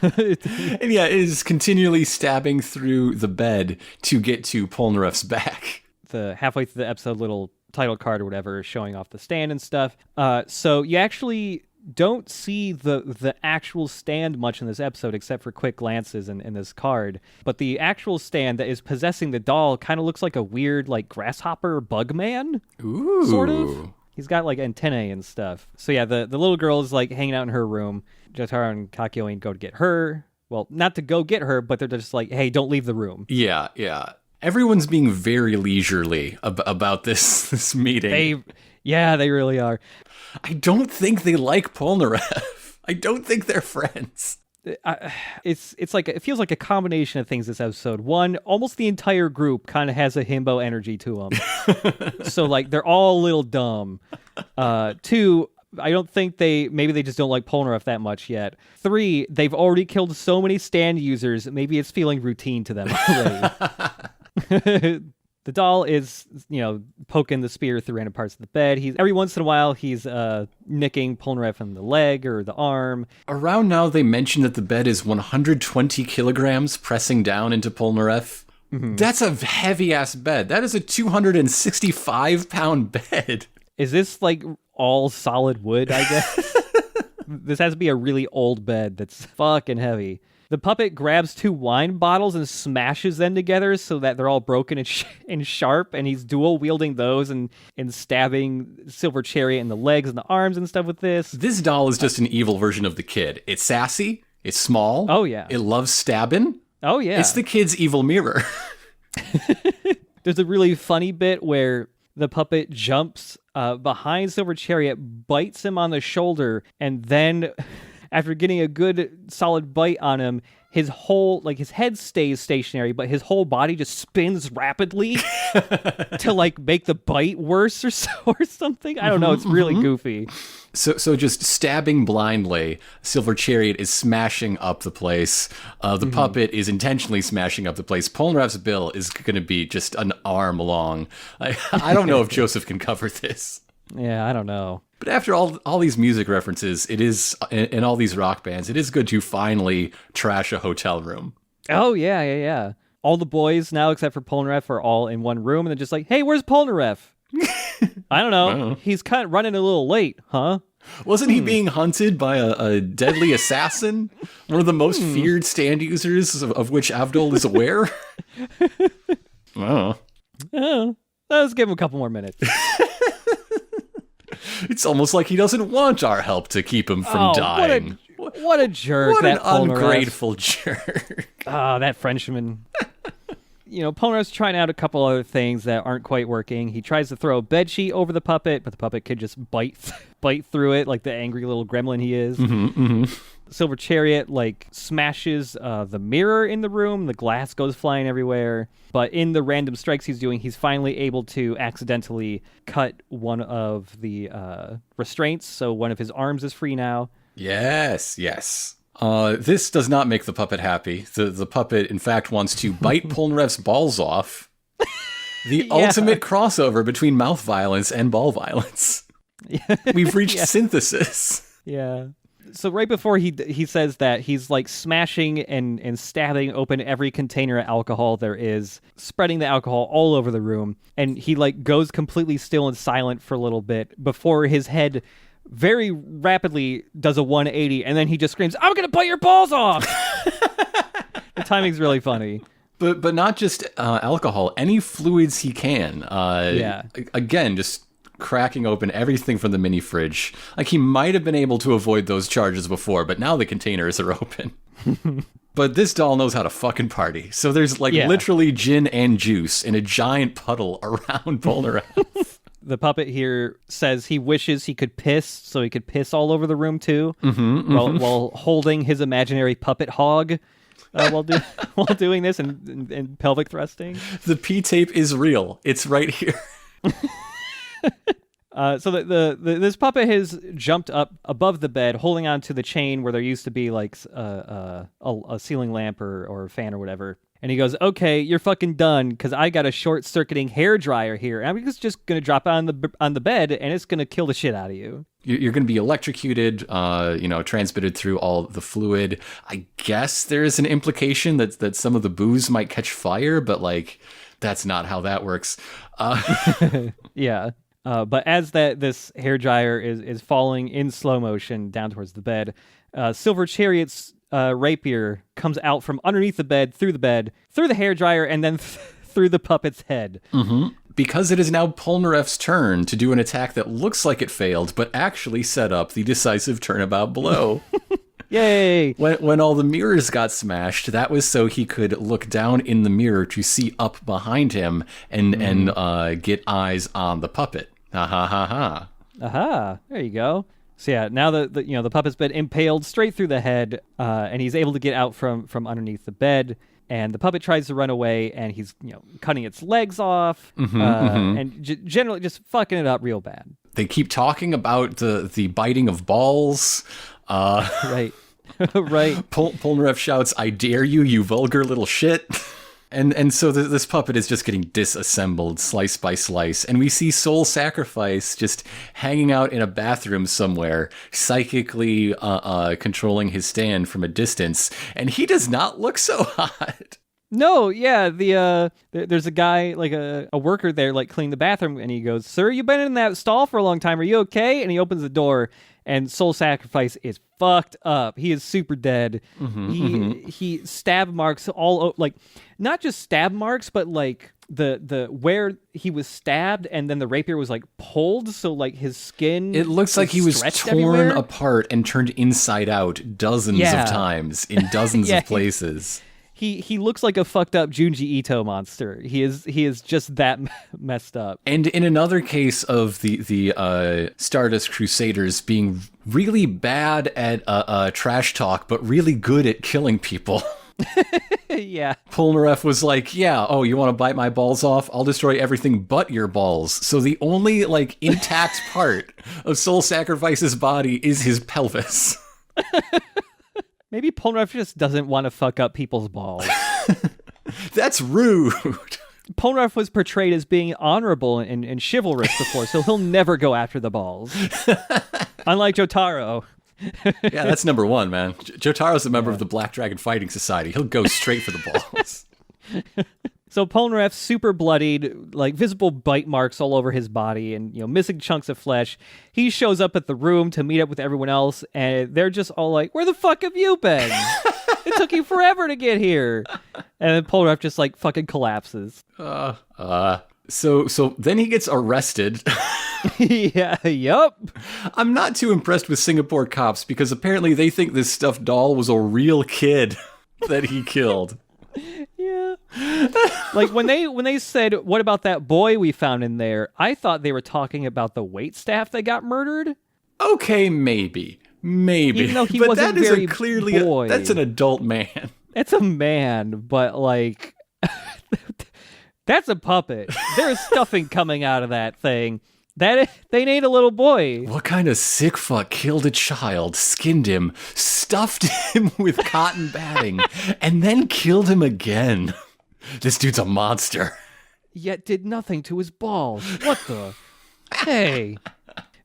And yeah, it is continually stabbing through the bed to get to Polnareff's back. The halfway through the episode, little title card or whatever showing off the stand and stuff. So you actually don't see the actual stand much in this episode except for quick glances in this card. But the actual stand that is possessing the doll kind of looks like a weird like grasshopper bug man. Ooh. Sort of. He's got like antennae and stuff. So yeah, the little girl is like hanging out in her room. Jotaro and Kakyo ain't go to get her. Well, not to go get her, but they're just like, hey, don't leave the room. Yeah. Everyone's being very leisurely about this meeting. They really are. I don't think they like Polnareff. I don't think they're friends. It's like it feels like a combination of things this episode. One, almost the entire group kind of has a himbo energy to them. So like they're all a little dumb. Two, I don't think maybe they just don't like Polnareff that much yet. Three, they've already killed so many stand users, maybe it's feeling routine to them already. The doll is, poking the spear through random parts of the bed. Every once in a while, he's nicking Polnareff in the leg or the arm. Around now, they mention that the bed is 120 kilograms pressing down into Polnareff. Mm-hmm. That's a heavy-ass bed. That is a 265-pound bed. Is this, like, all solid wood, I guess? This has to be a really old bed that's fucking heavy. The puppet grabs 2 wine bottles and smashes them together so that they're all broken and sharp, and he's dual-wielding those and stabbing Silver Chariot in the legs and the arms and stuff with this. This doll is just an evil version of the kid. It's sassy. It's small. Oh, yeah. It loves stabbing. Oh, yeah. It's the kid's evil mirror. There's a really funny bit where the puppet jumps behind Silver Chariot, bites him on the shoulder, and then... after getting a good solid bite on him, his head stays stationary, but his whole body just spins rapidly to make the bite worse or something. I don't know. It's really goofy. So just stabbing blindly, Silver Chariot is smashing up the place. The puppet is intentionally smashing up the place. Polnareff's bill is going to be just an arm long. I don't know if Joseph can cover this. Yeah, I don't know. But after all these music references, it is, in all these rock bands, it is good to finally trash a hotel room. Oh, yeah. All the boys now, except for Polnareff, are all in one room, and they're just like, hey, where's Polnareff? I don't know. He's kind of running a little late, huh? Wasn't he being hunted by a deadly assassin? One of the most feared stand users of which Avdol is aware? Let's give him a couple more minutes. It's almost like he doesn't want our help to keep him from dying. What a jerk. What an ungrateful jerk. That Frenchman. Polnareff's trying out a couple other things that aren't quite working. He tries to throw a bedsheet over the puppet, but the puppet could just bite through it like the angry little gremlin he is. Silver Chariot smashes the mirror in the room. The glass goes flying everywhere. But in the random strikes he's doing, he's finally able to accidentally cut one of the restraints. So one of his arms is free now. Yes. This does not make the puppet happy. The puppet, in fact, wants to bite Polnareff's balls off. The ultimate crossover between mouth violence and ball violence. We've reached synthesis. Yeah. So right before he says that, he's smashing and stabbing open every container of alcohol there is, spreading the alcohol all over the room, and he goes completely still and silent for a little bit before his head very rapidly does a 180, and then he just screams, "I'm gonna bite your balls off!" The timing's really funny. But not just alcohol, any fluids he can. Again, just cracking open everything from the mini fridge. He might have been able to avoid those charges before, but now the containers are open. But this doll knows how to fucking party. So there's literally gin and juice in a giant puddle around Polnareff. The puppet here says he wishes he could piss, so he could piss all over the room too, while holding his imaginary puppet hog while doing this and pelvic thrusting. The P tape is real. It's right here. So this puppet has jumped up above the bed, holding on to the chain where there used to be like a ceiling lamp or a fan or whatever. And he goes, "Okay, you're fucking done, because I got a short-circuiting hair dryer here. And I'm just gonna drop it on the bed, and it's gonna kill the shit out of you. You're gonna be electrocuted, transmitted through all the fluid. I guess there is an implication that some of the booze might catch fire, but that's not how that works." Yeah. But as this hair dryer is falling in slow motion down towards the bed, Silver Chariot's rapier comes out from underneath the bed, through the hair dryer, and then through the puppet's head. Mm-hmm. Because it is now Polnareff's turn to do an attack that looks like it failed, but actually set up the decisive turnabout blow. Yay! When all the mirrors got smashed, that was so he could look down in the mirror to see up behind him and get eyes on the puppet. Ha ha ha ha. Aha! There you go. So yeah, now the puppet's been impaled straight through the head, and he's able to get out from underneath the bed. And the puppet tries to run away, and he's cutting its legs off, and generally just fucking it up real bad. They keep talking about the biting of balls. Right. Right. Polnareff shouts, "I dare you, you vulgar little shit." And so this puppet is just getting disassembled slice by slice. And we see Soul Sacrifice just hanging out in a bathroom somewhere, psychically controlling his stand from a distance. And he does not look so hot. No, yeah, there's a guy, like a worker there, like cleaning the bathroom, and he goes, "Sir, you've been in that stall for a long time. Are you okay?" And he opens the door, and Soul Sacrifice is fucked up. He is super dead. He stab marks all not just stab marks, but like the where he was stabbed, and then the rapier was like pulled, so like his skin. It looks like he was torn apart and turned inside out dozens of times in dozens of places. He looks like a fucked up Junji Ito monster. He is just that messed up. And in another case of the Stardust Crusaders being really bad at trash talk, but really good at killing people. Yeah. Polnareff was like, "Yeah, oh, you want to bite my balls off? I'll destroy everything but your balls." So the only intact part of Soul Sacrifice's body is his pelvis. Maybe Polnareff just doesn't want to fuck up people's balls. That's rude. Polnareff was portrayed as being honorable and chivalrous before, so he'll never go after the balls. Unlike Jotaro. Yeah, that's number one, man. Jotaro's a member of the Black Dragon Fighting Society. He'll go straight for the balls. So Polnareff's super bloodied, like visible bite marks all over his body and, missing chunks of flesh. He shows up at the room to meet up with everyone else, and they're just all like, "Where the fuck have you been? It took you forever to get here." And then Polnareff just fucking collapses. So then he gets arrested. Yeah, yup. I'm not too impressed with Singapore cops because apparently they think this stuffed doll was a real kid that he killed. Yeah. Like when they said, "What about that boy we found in there?" I thought they were talking about the waitstaff that got murdered. Okay, maybe. Even though he but wasn't that is very clearly boy. That's an adult man. It's a man, but that's a puppet. There is stuffing coming out of that thing. They ain't a little boy. What kind of sick fuck killed a child, skinned him, stuffed him with cotton batting, and then killed him again? This dude's a monster. Yet did nothing to his balls. What the? Hey.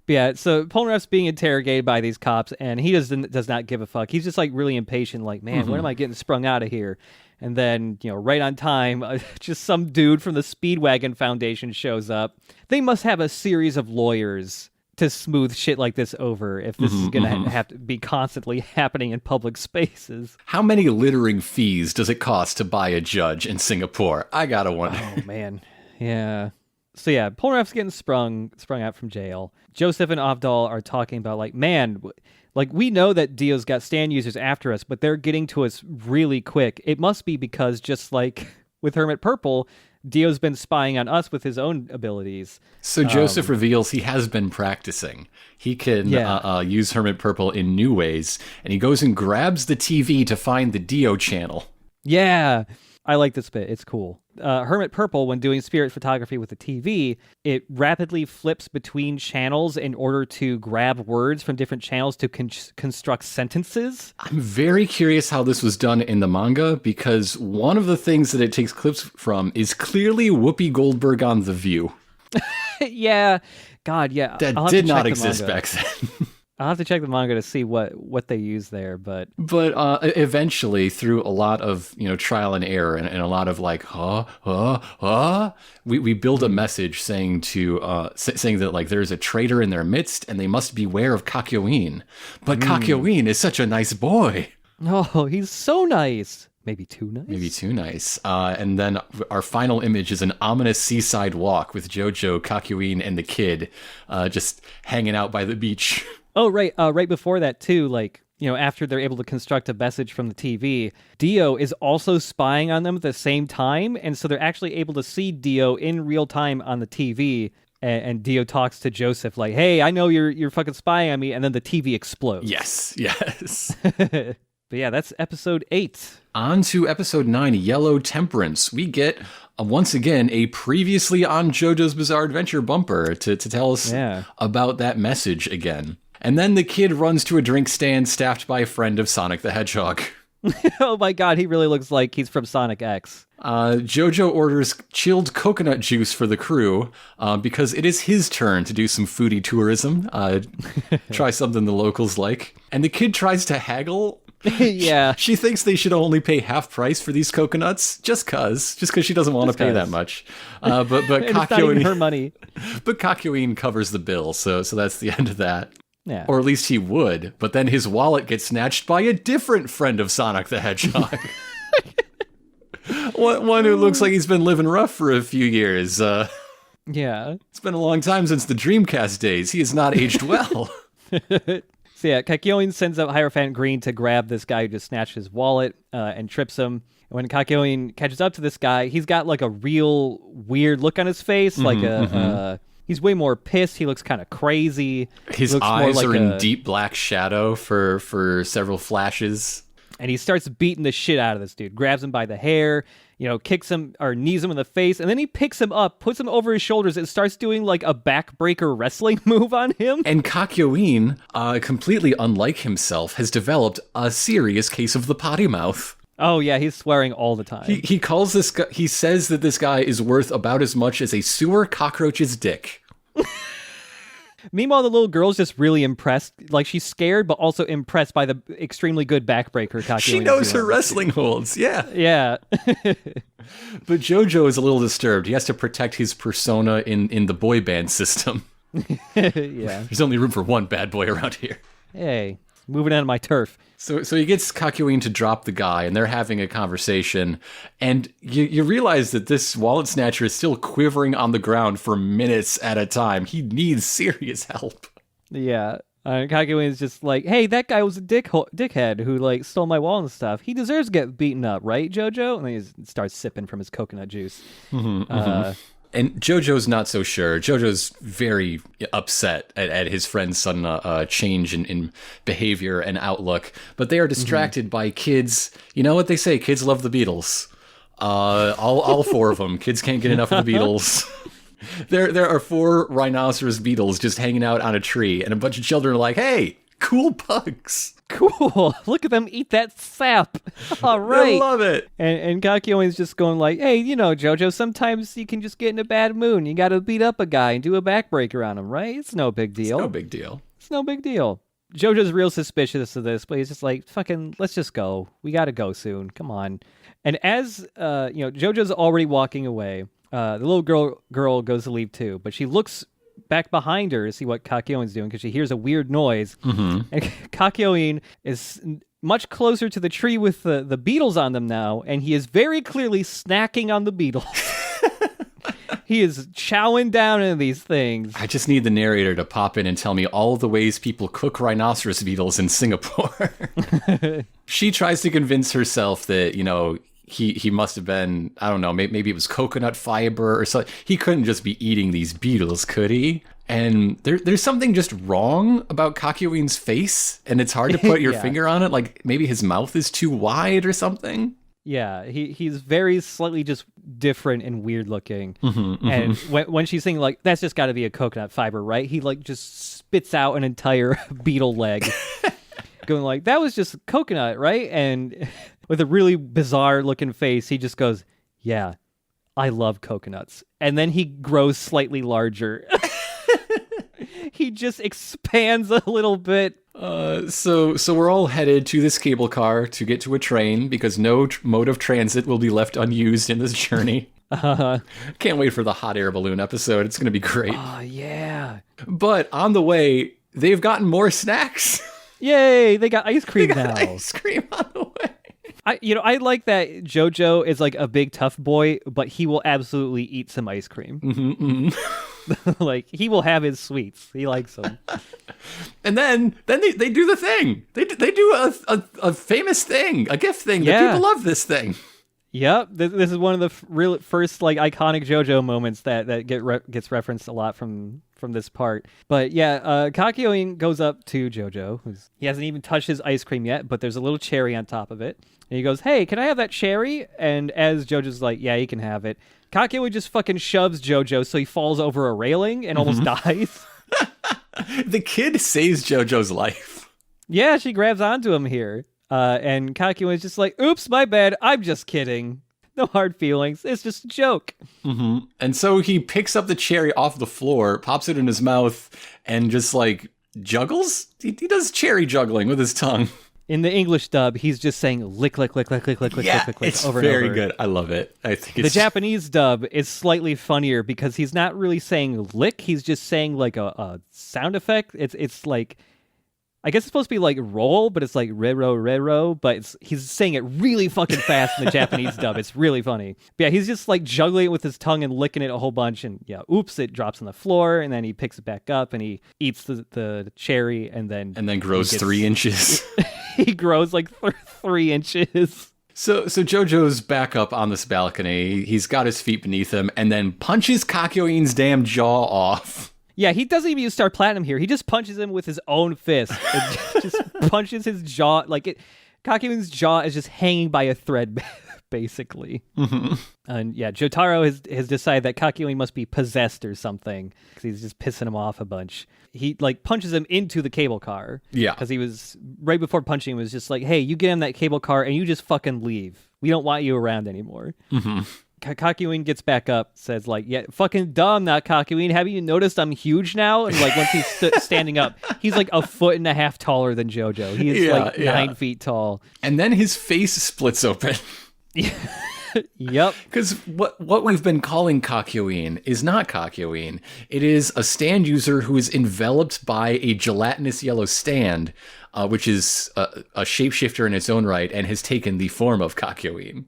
Yeah, so Polnareff's being interrogated by these cops, and he does not give a fuck. He's just really impatient, man, when am I getting sprung out of here? And then, right on time, just some dude from the Speedwagon Foundation shows up. They must have a series of lawyers to smooth shit like this over if this is going to have to be constantly happening in public spaces. How many littering fees does it cost to buy a judge in Singapore? I gotta wonder. Oh, man. Yeah. So yeah, Polnareff's getting sprung out from jail. Joseph and Avdol are talking about man, Like, we know that Dio's got stand users after us, but they're getting to us really quick. It must be because, just like with Hermit Purple, Dio's been spying on us with his own abilities. So Joseph reveals he has been practicing. He can use Hermit Purple in new ways, and he goes and grabs the TV to find the Dio channel. Yeah, I like this bit. It's cool. Hermit Purple, when doing spirit photography with the TV, it rapidly flips between channels in order to grab words from different channels to construct sentences. I'm very curious how this was done in the manga, because one of the things that it takes clips from is clearly Whoopi Goldberg on The View. Yeah. God, yeah. That did not exist back then. I'll have to check the manga to see what they use there, but eventually, through a lot of trial and error and a lot of like we build a message saying that like there's a traitor in their midst and they must beware of Kakyoin. But Kakyoin is such a nice boy. Oh, he's so nice. Maybe too nice. Maybe too nice. And then our final image is an ominous seaside walk with JoJo, Kakyoin, and the kid just hanging out by the beach. Oh, right. Right before that, too, like, after they're able to construct a message from the TV, Dio is also spying on them at the same time. And so they're actually able to see Dio in real time on the TV. And Dio talks to Joseph like, hey, I know you're fucking spying on me. And then the TV explodes. Yes. But yeah, that's episode 8. On to episode 9, Yellow Temperance. We get, once again, a previously on JoJo's Bizarre Adventure bumper to tell us about that message again. And then the kid runs to a drink stand staffed by a friend of Sonic the Hedgehog. Oh my god, he really looks like he's from Sonic X. JoJo orders chilled coconut juice for the crew because it is his turn to do some foodie tourism. Try something the locals like. And the kid tries to haggle. Yeah. She thinks they should only pay half price for these coconuts just cause she doesn't want to pay that much. But Kakyoin, her money. But Kakyoin covers the bill, so that's the end of that. Yeah. Or at least he would, but then his wallet gets snatched by a different friend of Sonic the Hedgehog. One who looks like he's been living rough for a few years. Yeah. It's been a long time since the Dreamcast days. He has not aged well. So yeah, Kakyoin sends out Hierophant Green to grab this guy who just snatched his wallet and trips him. And when Kakyoin catches up to this guy, he's got like a real weird look on his face, he's way more pissed. He looks kind of crazy. His eyes are in deep black shadow for several flashes. And he starts beating the shit out of this dude. Grabs him by the hair, kicks him or knees him in the face. And then he picks him up, puts him over his shoulders, and starts doing like a backbreaker wrestling move on him. And Kakyoin, completely unlike himself, has developed a serious case of the potty mouth. Oh, yeah, he's swearing all the time. He calls this guy, he says that this guy is worth about as much as a sewer cockroach's dick. Meanwhile, the little girl's just really impressed. Like, she's scared, but also impressed by the extremely good backbreaker Kakyoin. She knows her wrestling holds, yeah. Yeah. But JoJo is a little disturbed. He has to protect his persona in the boy band system. Yeah. There's only room for one bad boy around here. Hey, moving on to my turf. So he gets Kakyoin to drop the guy, and they're having a conversation, and you realize that this wallet snatcher is still quivering on the ground for minutes at a time. He needs serious help. Yeah. Kakyoin is just like, hey, that guy was a dickhead who like stole my wallet and stuff. He deserves to get beaten up, right, JoJo? And then he starts sipping from his coconut juice. And JoJo's not so sure. JoJo's very upset at his friend's sudden change in behavior and outlook. But they are distracted by kids. You know what they say? Kids love the Beatles. All 4 of them. Kids can't get enough of the Beatles. There are 4 rhinoceros beetles just hanging out on a tree. And a bunch of children are like, hey, cool bugs. Cool. Look at them eat that sap. All right. I love it. And Kakyoin's just going like, hey, JoJo, sometimes you can just get in a bad mood. You got to beat up a guy and do a backbreaker on him, right? It's no big deal. It's no big deal. JoJo's real suspicious of this, but he's just like, fucking, let's just go. We got to go soon. Come on. And as, JoJo's already walking away, the little girl goes to leave too, but she looks back behind her to see what Kakyoin's doing because she hears a weird noise. And Kakyoin is much closer to the tree with the beetles on them now, and he is very clearly snacking on the beetles. He is chowing down into these things. I just need the narrator to pop in and tell me all the ways people cook rhinoceros beetles in Singapore. She tries to convince herself that, he must have been, I don't know, maybe it was coconut fiber or something. He couldn't just be eating these beetles, could he? And there's something just wrong about Kakyoin's face, and it's hard to put your finger on it. Like maybe his mouth is too wide or something. Yeah, he's very slightly just different and weird looking. And when she's saying like, that's just got to be a coconut fiber, right? He like just spits out an entire beetle leg, going like, that was just coconut, right? And with a really bizarre looking face, he just goes, yeah, I love coconuts. And then he grows slightly larger. He just expands a little bit. So we're all headed to this cable car to get to a train because no mode of transit will be left unused in this journey. Can't wait for the hot air balloon episode. It's going to be great. Oh, yeah. But on the way, they've gotten more snacks. Yay, they got ice cream now. Ice cream on the way. I like that JoJo is like a big tough boy, but he will absolutely eat some ice cream. Like he will have his sweets. He likes them. And then they do the thing. They do a famous thing, a gift thing. Yeah. That people love this thing. Yep, this is one of the real first like iconic JoJo moments that gets referenced a lot from this part. But yeah, Kakyoin goes up to JoJo. He hasn't even touched his ice cream yet, but there's a little cherry on top of it. And he goes, "Hey, can I have that cherry?" And as JoJo's like, "Yeah, you can have it," Kakyoin just fucking shoves JoJo so he falls over a railing and almost dies. The kid saves JoJo's life. Yeah, she grabs onto him here. And Kakyoin's just like, "Oops, my bad. I'm just kidding. No hard feelings. It's just a joke." And so he picks up the cherry off the floor, pops it in his mouth, and just like juggles. He does cherry juggling with his tongue. In the English dub, he's just saying lick, lick, lick, lick, lick, lick, lick, lick, lick, it's over and over. Very good. I love it. I think it's the Japanese dub is slightly funnier because he's not really saying lick. He's just saying like a sound effect. It's like, I guess it's supposed to be like roll, but it's like re-ro, but he's saying it really fucking fast in the Japanese dub. It's really funny. But yeah, he's just like juggling it with his tongue and licking it a whole bunch, and yeah, oops, it drops on the floor, and then he picks it back up, and he eats the cherry, and then grows 3 inches. He grows like 3 inches. So JoJo's back up on this balcony. He's got his feet beneath him, and then punches Kakyoin's damn jaw off. Yeah, he doesn't even use Star Platinum here. He just punches him with his own fist. Just punches his jaw. Like Kakyoin's jaw is just hanging by a thread, basically. And yeah, Jotaro has decided that Kakyoin must be possessed or something because he's just pissing him off a bunch. He like punches him into the cable car. Yeah. Because he was, right before punching him, was just like, "Hey, you get in that cable car and you just fucking leave. We don't want you around anymore." Kakyoin gets back up, says like, "Yeah, fucking dumb, not Kakyoin. Haven't you noticed I'm huge now?" And like once he's standing up, he's like 1.5 feet taller than JoJo. He is 9 feet tall. And then his face splits open. Yep. Because what we've been calling Kakyoin is not Kakyoin. It is a stand user who is enveloped by a gelatinous yellow stand, which is a shapeshifter in its own right and has taken the form of Kakyoin.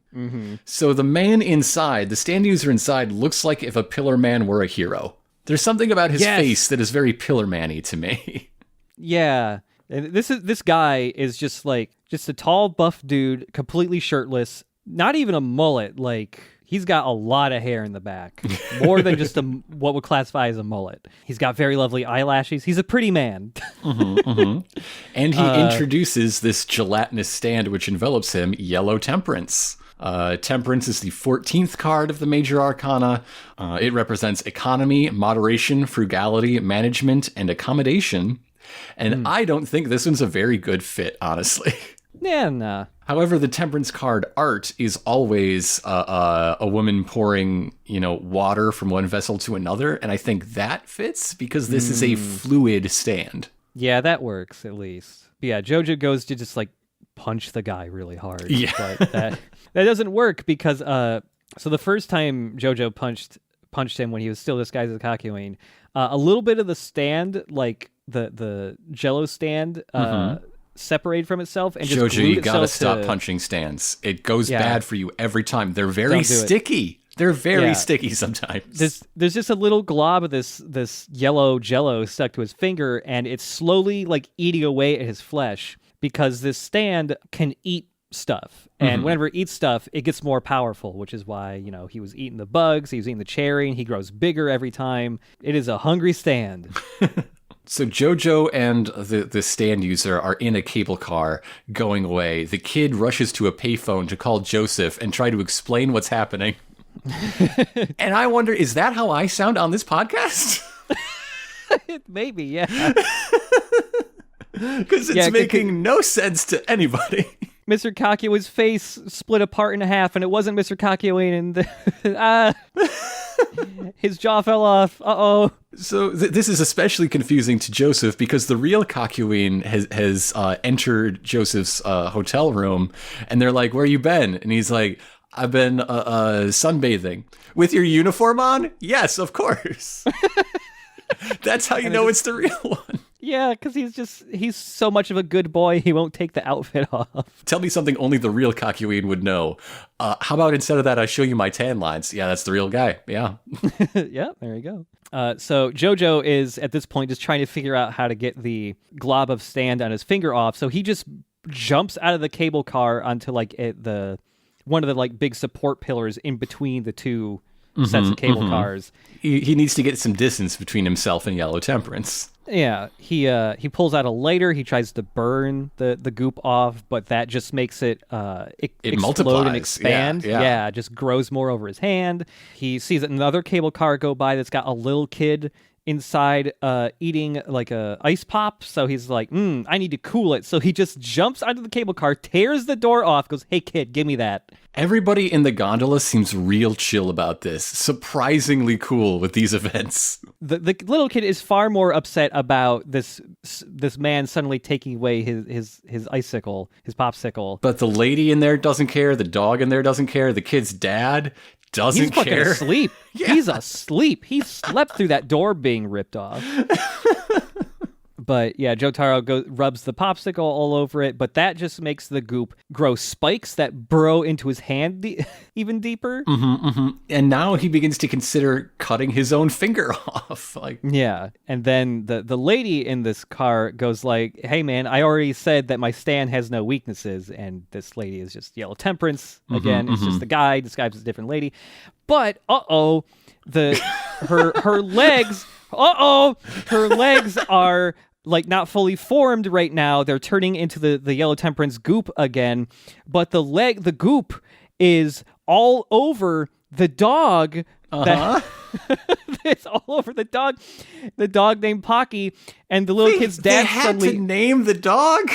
So the man inside, the stand user inside, looks like if a Pillar Man were a hero. There's something about his face that is very Pillar Man-y to me. Yeah. And this guy is just a tall, buff dude, completely shirtless. Not even a mullet, like, he's got a lot of hair in the back. More than just what would classify as a mullet. He's got very lovely eyelashes. He's a pretty man. And he introduces this gelatinous stand which envelops him, Yellow Temperance. Temperance is the 14th card of the Major Arcana. It represents economy, moderation, frugality, management, and accommodation. And I don't think this one's a very good fit, honestly. Yeah, nah. However, the Temperance card art is always a woman pouring, water from one vessel to another, and I think that fits because this is a fluid stand. Yeah, that works at least. But yeah, JoJo goes to just like punch the guy really hard. Yeah, but that doesn't work because so the first time JoJo punched him when he was still disguised as Kakyoin, a little bit of the stand, like the Jello stand, separated from itself and just JoJo, glued you gotta itself stop punching stands. It goes bad for you every time. They're very sticky. They're very sticky sometimes. There's just a little glob of this yellow jello stuck to his finger, and it's slowly like eating away at his flesh because this stand can eat stuff. And whenever it eats stuff, it gets more powerful, which is why, he was eating the bugs, he was eating the cherry, and he grows bigger every time. It is a hungry stand. So JoJo and the stand user are in a cable car going away. The kid rushes to a payphone to call Joseph and try to explain what's happening. And I wonder, is that how I sound on this podcast? Maybe, yeah. Because it's making no sense to anybody. Mr. Kakyo's face split apart in half, and it wasn't Mr. Kakyo, and his jaw fell off. Uh-oh. So this is especially confusing to Joseph because the real Kakyoin has entered Joseph's hotel room, and they're like, "Where you been?" And he's like, "I've been sunbathing." With your uniform on? Yes, of course. That's how you know it's the real one. Yeah, because he's so much of a good boy, he won't take the outfit off. Tell me something only the real Kakyoin would know. How about instead of that, I show you my tan lines? Yeah, that's the real guy. Yeah. Yeah, there you go. So JoJo is, at this point, just trying to figure out how to get the glob of stand on his finger off, so he just jumps out of the cable car onto one of the big support pillars in between the two sets of cable cars. He needs to get some distance between himself and Yellow Temperance. Yeah, he pulls out a lighter. He tries to burn the goop off, but that just makes it explode multiplies and expand. Yeah, it just grows more over his hand. He sees another cable car go by that's got a little kid inside eating like a ice pop. So he's like, I need to cool it. So he just jumps onto the cable car, tears the door off, goes, "Hey kid, give me that." Everybody in the gondola seems real chill about this. Surprisingly cool with these events. The little kid is far more upset about this man suddenly taking away his icicle, his popsicle. But the lady in there doesn't care. The dog in there doesn't care. The kid's dad doesn't care. He's fucking asleep. Yeah. He's asleep. He slept through that door being ripped off. But yeah, Jotaro rubs the popsicle all over it, but that just makes the goop grow spikes that burrow into his hand even deeper. And now he begins to consider cutting his own finger off. Yeah, and then the lady in this car goes like, "Hey man, I already said that my stand has no weaknesses," and this lady is just Yellow Temperance again. It's just the guy disguised as a different lady. But her legs. Her legs are not fully formed right now. They're turning into the Yellow Temperance goop again, but the goop is all over the dog. It's all over the dog named Pocky, and the little kid's dad they had to name the dog?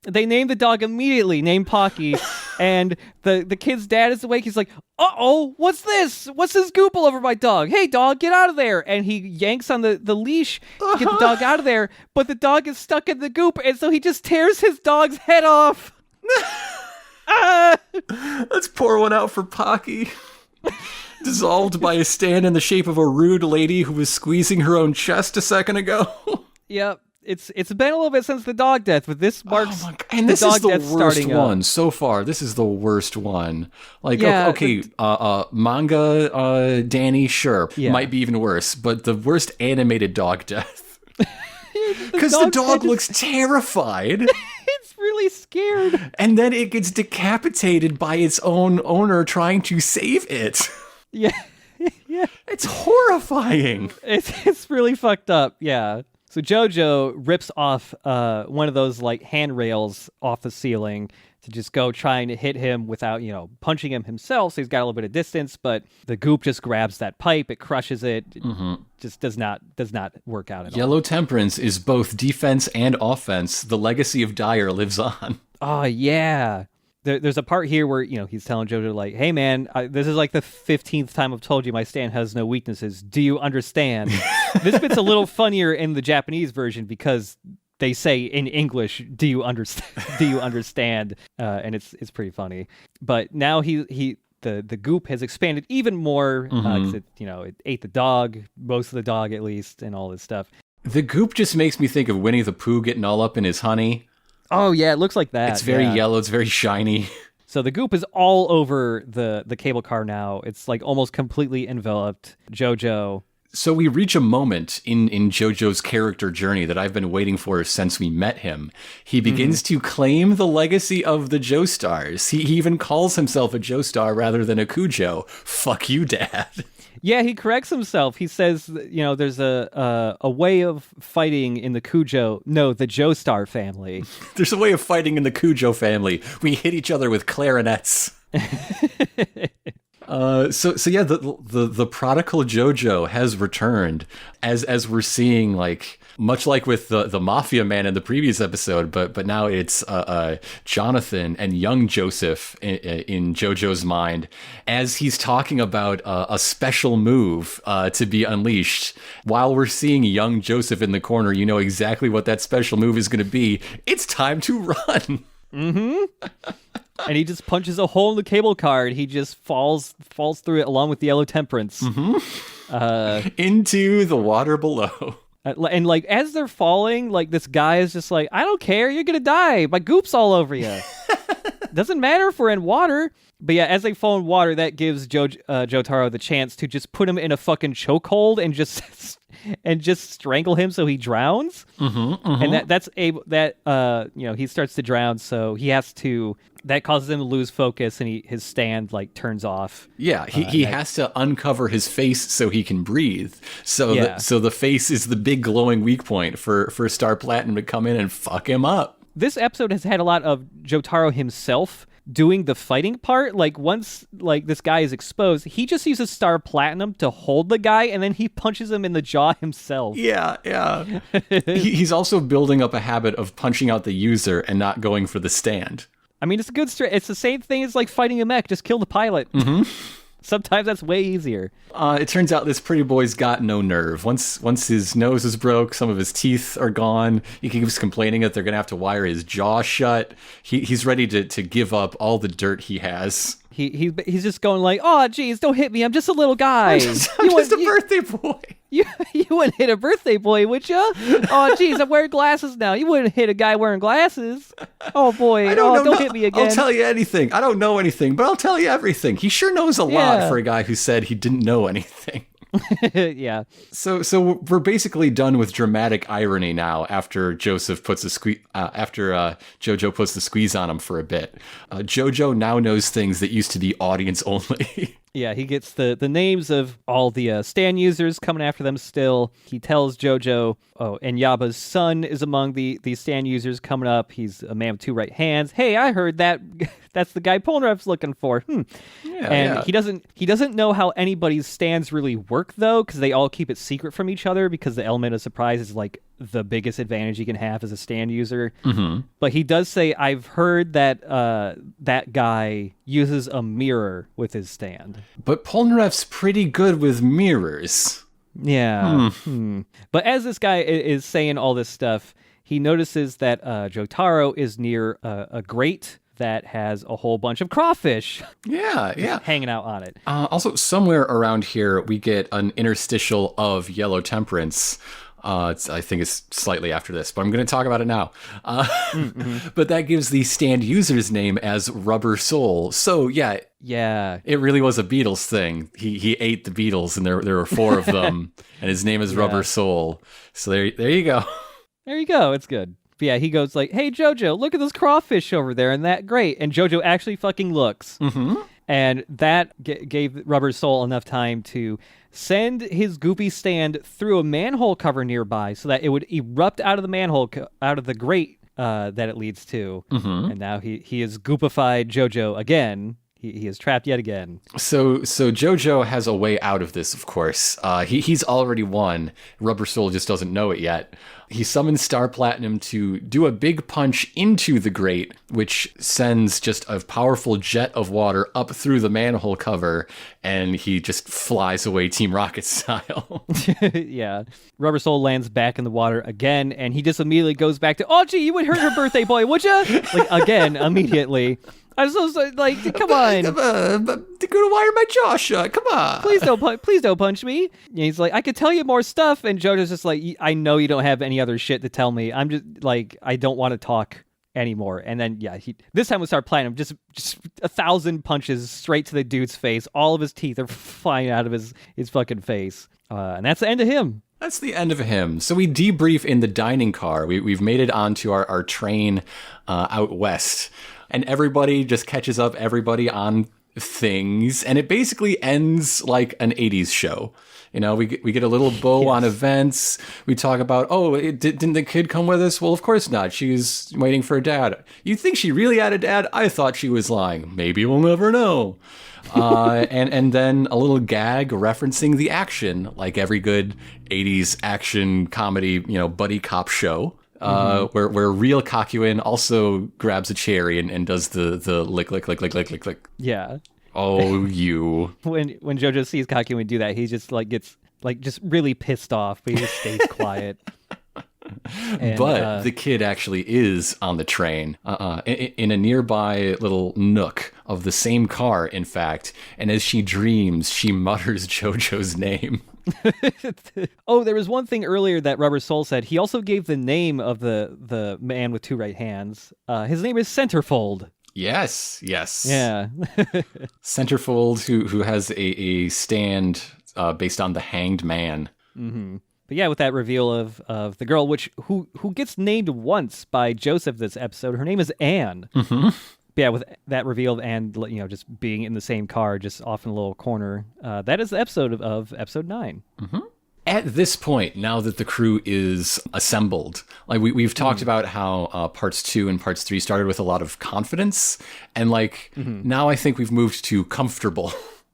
They named the dog immediately, named Pocky, and the kid's dad is awake. He's like, "Uh-oh, what's this? What's this goop all over my dog? Hey, dog, get out of there!" And he yanks on the leash to get the dog out of there, but the dog is stuck in the goop, and so he just tears his dog's head off. Let's pour one out for Pocky. Dissolved by a stand in the shape of a rude lady who was squeezing her own chest a second ago. Yep. It's been a little bit since the dog death, but this marks and this is the worst one so far. This is the worst one. Manga Danny, sure, might be even worse, but the worst animated dog death. Because the dog looks terrified. It's really scared. And then it gets decapitated by its own owner trying to save it. Yeah. Yeah. It's horrifying. It's really fucked up, yeah. So JoJo rips off one of those handrails off the ceiling to just go trying to hit him without, punching him himself. So he's got a little bit of distance, but the goop just grabs that pipe, it crushes it, just does not work out at all. Yellow Temperance is both defense and offense. The legacy of Dyer lives on. Oh, yeah. There's a part here where, he's telling JoJo, "Hey, man, this is the 15th time I've told you my stand has no weaknesses. Do you understand?" This bit's a little funnier in the Japanese version because they say in English, "Do you understand?" "Do you understand?" And it's pretty funny. But now the goop has expanded even more because it ate the dog, most of the dog at least, and all this stuff. The goop just makes me think of Winnie the Pooh getting all up in his honey. Oh, yeah, it looks like that. It's very yellow. It's very shiny. So the goop is all over the cable car now. It's like almost completely enveloped JoJo. So we reach a moment in JoJo's character journey that I've been waiting for since we met him. He begins to claim the legacy of the Joestars. He even calls himself a Joestar rather than a Kujo. Fuck you, Dad. Yeah, he corrects himself. He says, there's a way of fighting in the Kujo. No, the Joestar family. There's a way of fighting in the Kujo family. We hit each other with clarinets. So yeah, the prodigal JoJo has returned as we're seeing, like, much like with the Mafia Man in the previous episode, but now it's Jonathan and young Joseph in JoJo's mind as he's talking about a special move to be unleashed. While we're seeing young Joseph in the corner, you know exactly what that special move is going to be. It's time to run. Mm-hmm. And he just punches a hole in the cable car, and he just falls through it along with the Yellow Temperance. Into the water below. And like as they're falling, like this guy is just like, I don't care, you're gonna die. My goop's all over you. Doesn't matter if we're in water. But yeah, as they fall in water, that gives Jotaro the chance to just put him in a fucking chokehold and just strangle him so he drowns. And he starts to drown, so he has to. That causes him to lose focus, and his stand like turns off. Yeah, he has to uncover his face so he can breathe. So the face is the big glowing weak point for Star Platinum to come in and fuck him up. This episode has had a lot of Jotaro himself doing the fighting part. Like once like this guy is exposed, he just uses Star Platinum to hold the guy, and then he punches him in the jaw himself. Yeah. He's also building up a habit of punching out the user and not going for the stand. I mean, it's a good it's the same thing as like fighting a mech. Just kill the pilot. Sometimes that's way easier. It turns out this pretty boy's got no nerve. Once his nose is broke, some of his teeth are gone. He keeps complaining that they're going to have to wire his jaw shut. He's ready to give up all the dirt he has. He's just going like, oh, geez, don't hit me. I'm just a little guy. I'm just a birthday boy. You wouldn't hit a birthday boy, would you? Oh, geez, I'm wearing glasses now. You wouldn't hit a guy wearing glasses. Oh, boy. Don't hit me again. I'll tell you anything. I don't know anything, but I'll tell you everything. He sure knows a lot for a guy who said he didn't know anything. Yeah. So we're basically done with dramatic irony now after JoJo puts the squeeze on him for a bit. JoJo now knows things that used to be audience only. Yeah, he gets the names of all the stand users coming after them still. He tells JoJo, and Yaba's son is among the stand users coming up. He's a man with two right hands. Hey, I heard that that's the guy Polnareff's looking for. He doesn't know how anybody's stands really work, though, because they all keep it secret from each other, because the element of surprise is like the biggest advantage you can have as a stand user. But he does say, I've heard that that guy uses a mirror with his stand. But Polnareff's pretty good with mirrors. Yeah. But as this guy is saying all this stuff, he notices that Jotaro is near a grate that has a whole bunch of crawfish. Yeah. Hanging out on it. Also, somewhere around here, we get an interstitial of Yellow Temperance. I think it's slightly after this, but I'm going to talk about it now. But that gives the stand user's name as Rubber Soul. So, yeah, it really was a Beatles thing. He ate the Beatles, and there were four of them, and his name is Rubber Soul. So there you go. There you go. It's good. But yeah, he goes like, hey, JoJo, look at those crawfish over there, and that great. And JoJo actually fucking looks. And that gave Rubber Soul enough time to send his goopy stand through a manhole cover nearby so that it would erupt out of the manhole, out of the grate that it leads to. And now he is goopified JoJo again. He is trapped yet again. So JoJo has a way out of this, of course. He's already won. Rubber Soul just doesn't know it yet. He summons Star Platinum to do a big punch into the grate, which sends just a powerful jet of water up through the manhole cover, and he just flies away Team Rocket style. Yeah. Rubber Soul lands back in the water again, and he just immediately goes back to, oh, gee, you would hurt her birthday boy, would you? Like, again, immediately. I was so like, come on. They're gonna wire my jaw shut. Come on. Please don't punch me. And he's like, I could tell you more stuff. And JoJo's just like, I know you don't have any other shit to tell me. I'm just like, I don't want to talk anymore. And then, this time we start playing him just 1,000 punches straight to the dude's face. All of his teeth are flying out of his fucking face. And that's the end of him. That's the end of him. So we debrief in the dining car. We've made it onto our train out west. And everybody just catches up everybody on things. And it basically ends like an 80s show. You know, we get a little bow on events. We talk about, didn't the kid come with us? Well, of course not. She's waiting for her dad. You think she really had a dad? I thought she was lying. Maybe we'll never know. And then a little gag referencing the action, like every good 80s action comedy, buddy cop show. Where real Kakuin also grabs a cherry and does the lick. Yeah. Oh, you. When JoJo sees Kakuin do that, he just gets just really pissed off, but he just stays quiet. But the kid actually is on the train in a nearby little nook of the same car, in fact. And as she dreams, she mutters JoJo's name. Oh, there was one thing earlier that Rubber Soul said. He also gave the name of the man with two right hands. His name is Centerfold. Yes. Yeah. Centerfold, who has a stand based on the Hanged Man. Mm-hmm. But yeah, with that reveal of the girl, who gets named once by Joseph this episode, her name is Anne. Mm-hmm. But yeah, with that reveal of Anne, just being in the same car, just off in a little corner, that is the episode of episode 9. Mm-hmm. At this point, now that the crew is assembled, like we've talked about how parts 2 and parts 3 started with a lot of confidence, and now I think we've moved to comfortable.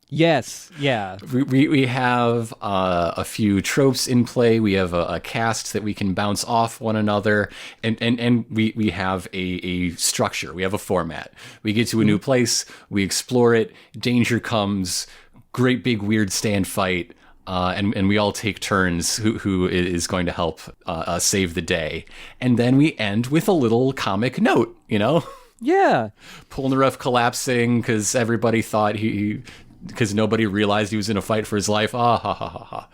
Yes, yeah. We have a few tropes in play. We have a cast that we can bounce off one another, and we have a structure. We have a format. We get to a new place, we explore it, danger comes, great big weird stand fight, and we all take turns who is going to help save the day. And then we end with a little comic note, Yeah. Polnareff collapsing because everybody thought because nobody realized he was in a fight for his life. Ah, ha, ha, ha, ha.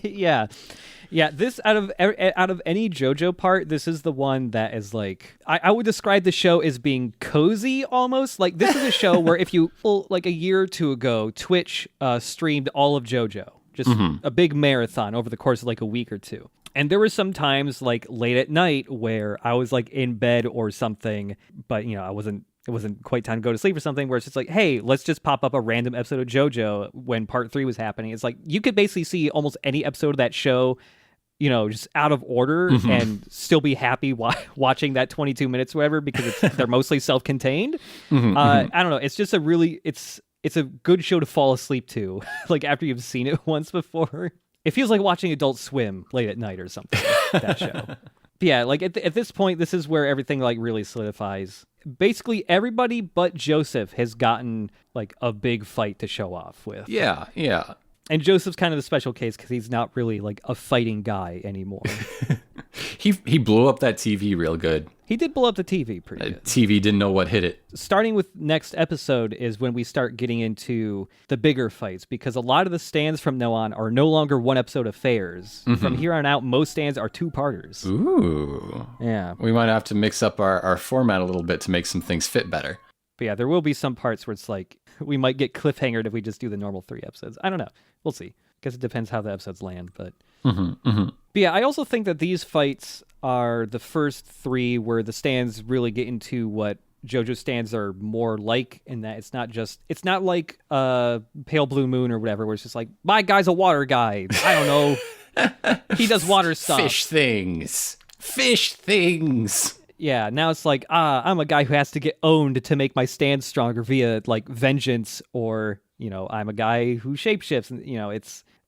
Yeah. This out of any JoJo part, this is the one that is I would describe the show as being cozy almost. Like this is a show where if you a year or two ago, Twitch streamed all of JoJo, just a big marathon over the course of a week or two. And there were some times late at night where I was in bed or something, but it wasn't quite time to go to sleep or something, where it's just hey, let's just pop up a random episode of JoJo when part 3 was happening. It's you could basically see almost any episode of that show, just out of order and still be happy watching that 22 minutes or whatever, because they're mostly self-contained. I don't know. It's just it's a good show to fall asleep to, after you've seen it once before. It feels like watching Adult Swim late at night or something, that show. But yeah, at this point, this is where everything really solidifies. Basically, everybody but Joseph has gotten a big fight to show off with. Yeah. And Joseph's kind of the special case because he's not really a fighting guy anymore. He blew up that TV real good. He did blow up the TV pretty good. TV didn't know what hit it. Starting with next episode is when we start getting into the bigger fights, because a lot of the stands from now on are no longer one episode affairs. From here on out, most stands are two-parters. Ooh. Yeah. We might have to mix up our format a little bit to make some things fit better. But yeah, there will be some parts where it's we might get cliffhangered if we just do the normal 3 episodes. I don't know. We'll see. Guess it depends how the episodes land, but... But yeah, I also think that these fights are the first 3 where the stands really get into what JoJo stands are more like, in that it's not like Pale Blue Moon or whatever, where it's just my guy's a water guy. I don't know. He does water stuff. Fish things. Yeah, now it's I'm a guy who has to get owned to make my stand stronger via vengeance, or I'm a guy who shapeshifts, and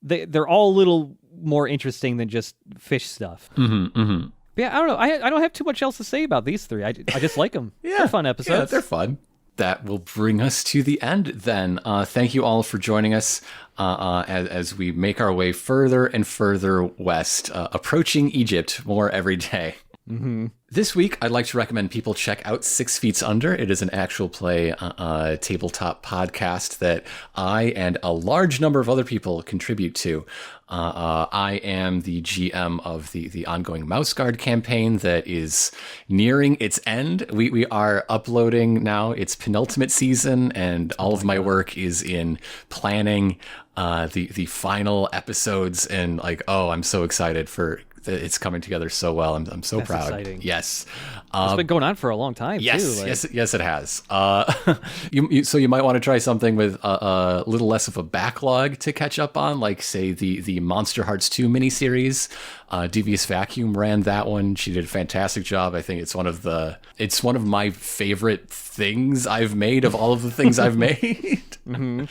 they're all a little more interesting than just fish stuff. Yeah, I don't know. I don't have too much else to say about these 3. I just like them. Yeah, they're fun episodes. Yeah, they're fun. That will bring us to the end then. Thank you all for joining us as we make our way further and further west, approaching Egypt more every day. This week, I'd like to recommend people check out 6 Feet Under. It is an actual play tabletop podcast that I and a large number of other people contribute to. I am the GM of the ongoing Mouse Guard campaign that is nearing its end. We are uploading now its penultimate season, and all of my work is in planning the final episodes. And like, I'm so excited for it's coming together so well. I'm so That's proud. exciting. Yes. It's been going on for a long time, yes, too. Yes, it has. So you might want to try something with a little less of a backlog to catch up on, like, say, the Monster Hearts 2 miniseries. Devious Vacuum ran that one. She did a fantastic job. I think it's one of my favorite things I've made of all of the things I've made. Mm-hmm.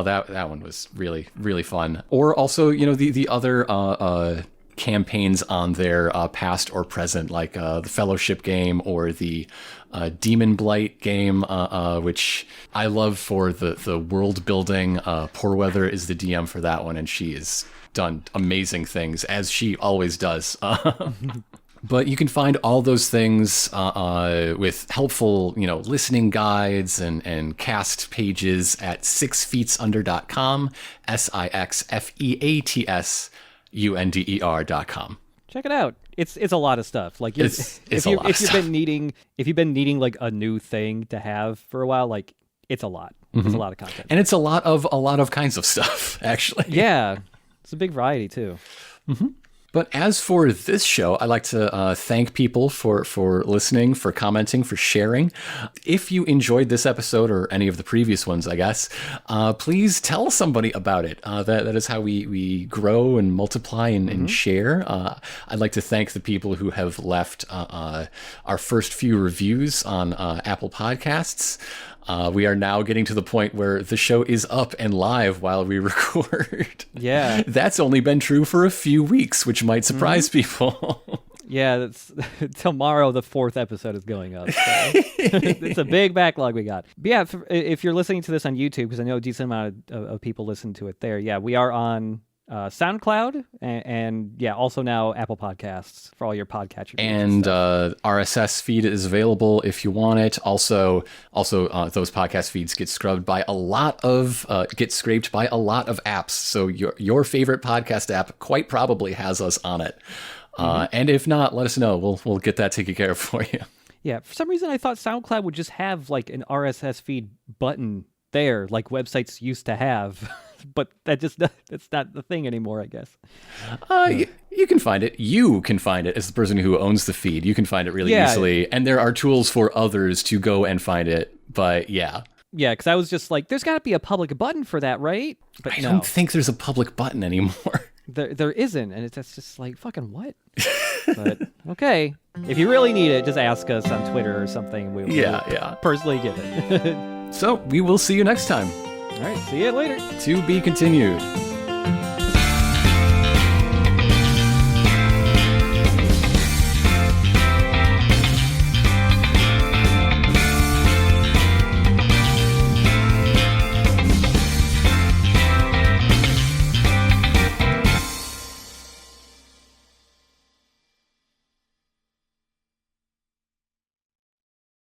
That one was really, really fun. Or also, the other campaigns on there, past or present, like the Fellowship game or the Demon Blight game, which I love for the world building. Poor Weather is the DM for that one, and she has done amazing things, as she always does. But you can find all those things with helpful, listening guides and cast pages at 6feetsunder.com, SIXFEATSUNDER.com. Check it out. It's a lot of stuff. Like, it's a lot of stuff. If you've been needing like a new thing to have for a while, like, it's a lot. Mm-hmm. It's a lot of content, and it's a lot of kinds of stuff, actually. Yeah, it's a big variety too. Mm-hmm. But as for this show, I'd like to thank people for listening, for commenting, for sharing. If you enjoyed this episode or any of the previous ones, I guess, please tell somebody about it. That is how we grow and multiply and share. I'd like to thank the people who have left our first few reviews on Apple Podcasts. We are now getting to the point where the show is up and live while we record. Yeah. That's only been true for a few weeks, which might surprise people. Yeah, that's tomorrow. The 4th episode is going up. So. It's a big backlog we got. But yeah, if you're listening to this on YouTube, because I know a decent amount of people listen to it there. Yeah, we are on SoundCloud and also now Apple Podcasts for all your podcatcher. And RSS feed is available if you want it. Also, those podcast feeds get scraped by a lot of apps. So your favorite podcast app quite probably has us on it. And if not, let us know. We'll get that taken care of for you. Yeah, for some reason I thought SoundCloud would just have like an RSS feed button there, like websites used to have. But that's not the thing anymore, I guess. You can find it. You can find it as the person who owns the feed. You can find it really easily. And there are tools for others to go and find it. But yeah. Yeah, because I was just like, there's got to be a public button for that, right? But I don't think there's a public button anymore. There isn't. And it's just like, fucking what? But okay. If you really need it, just ask us on Twitter or something. We'll personally get it. So we will see you next time. All right, see you later. To be continued.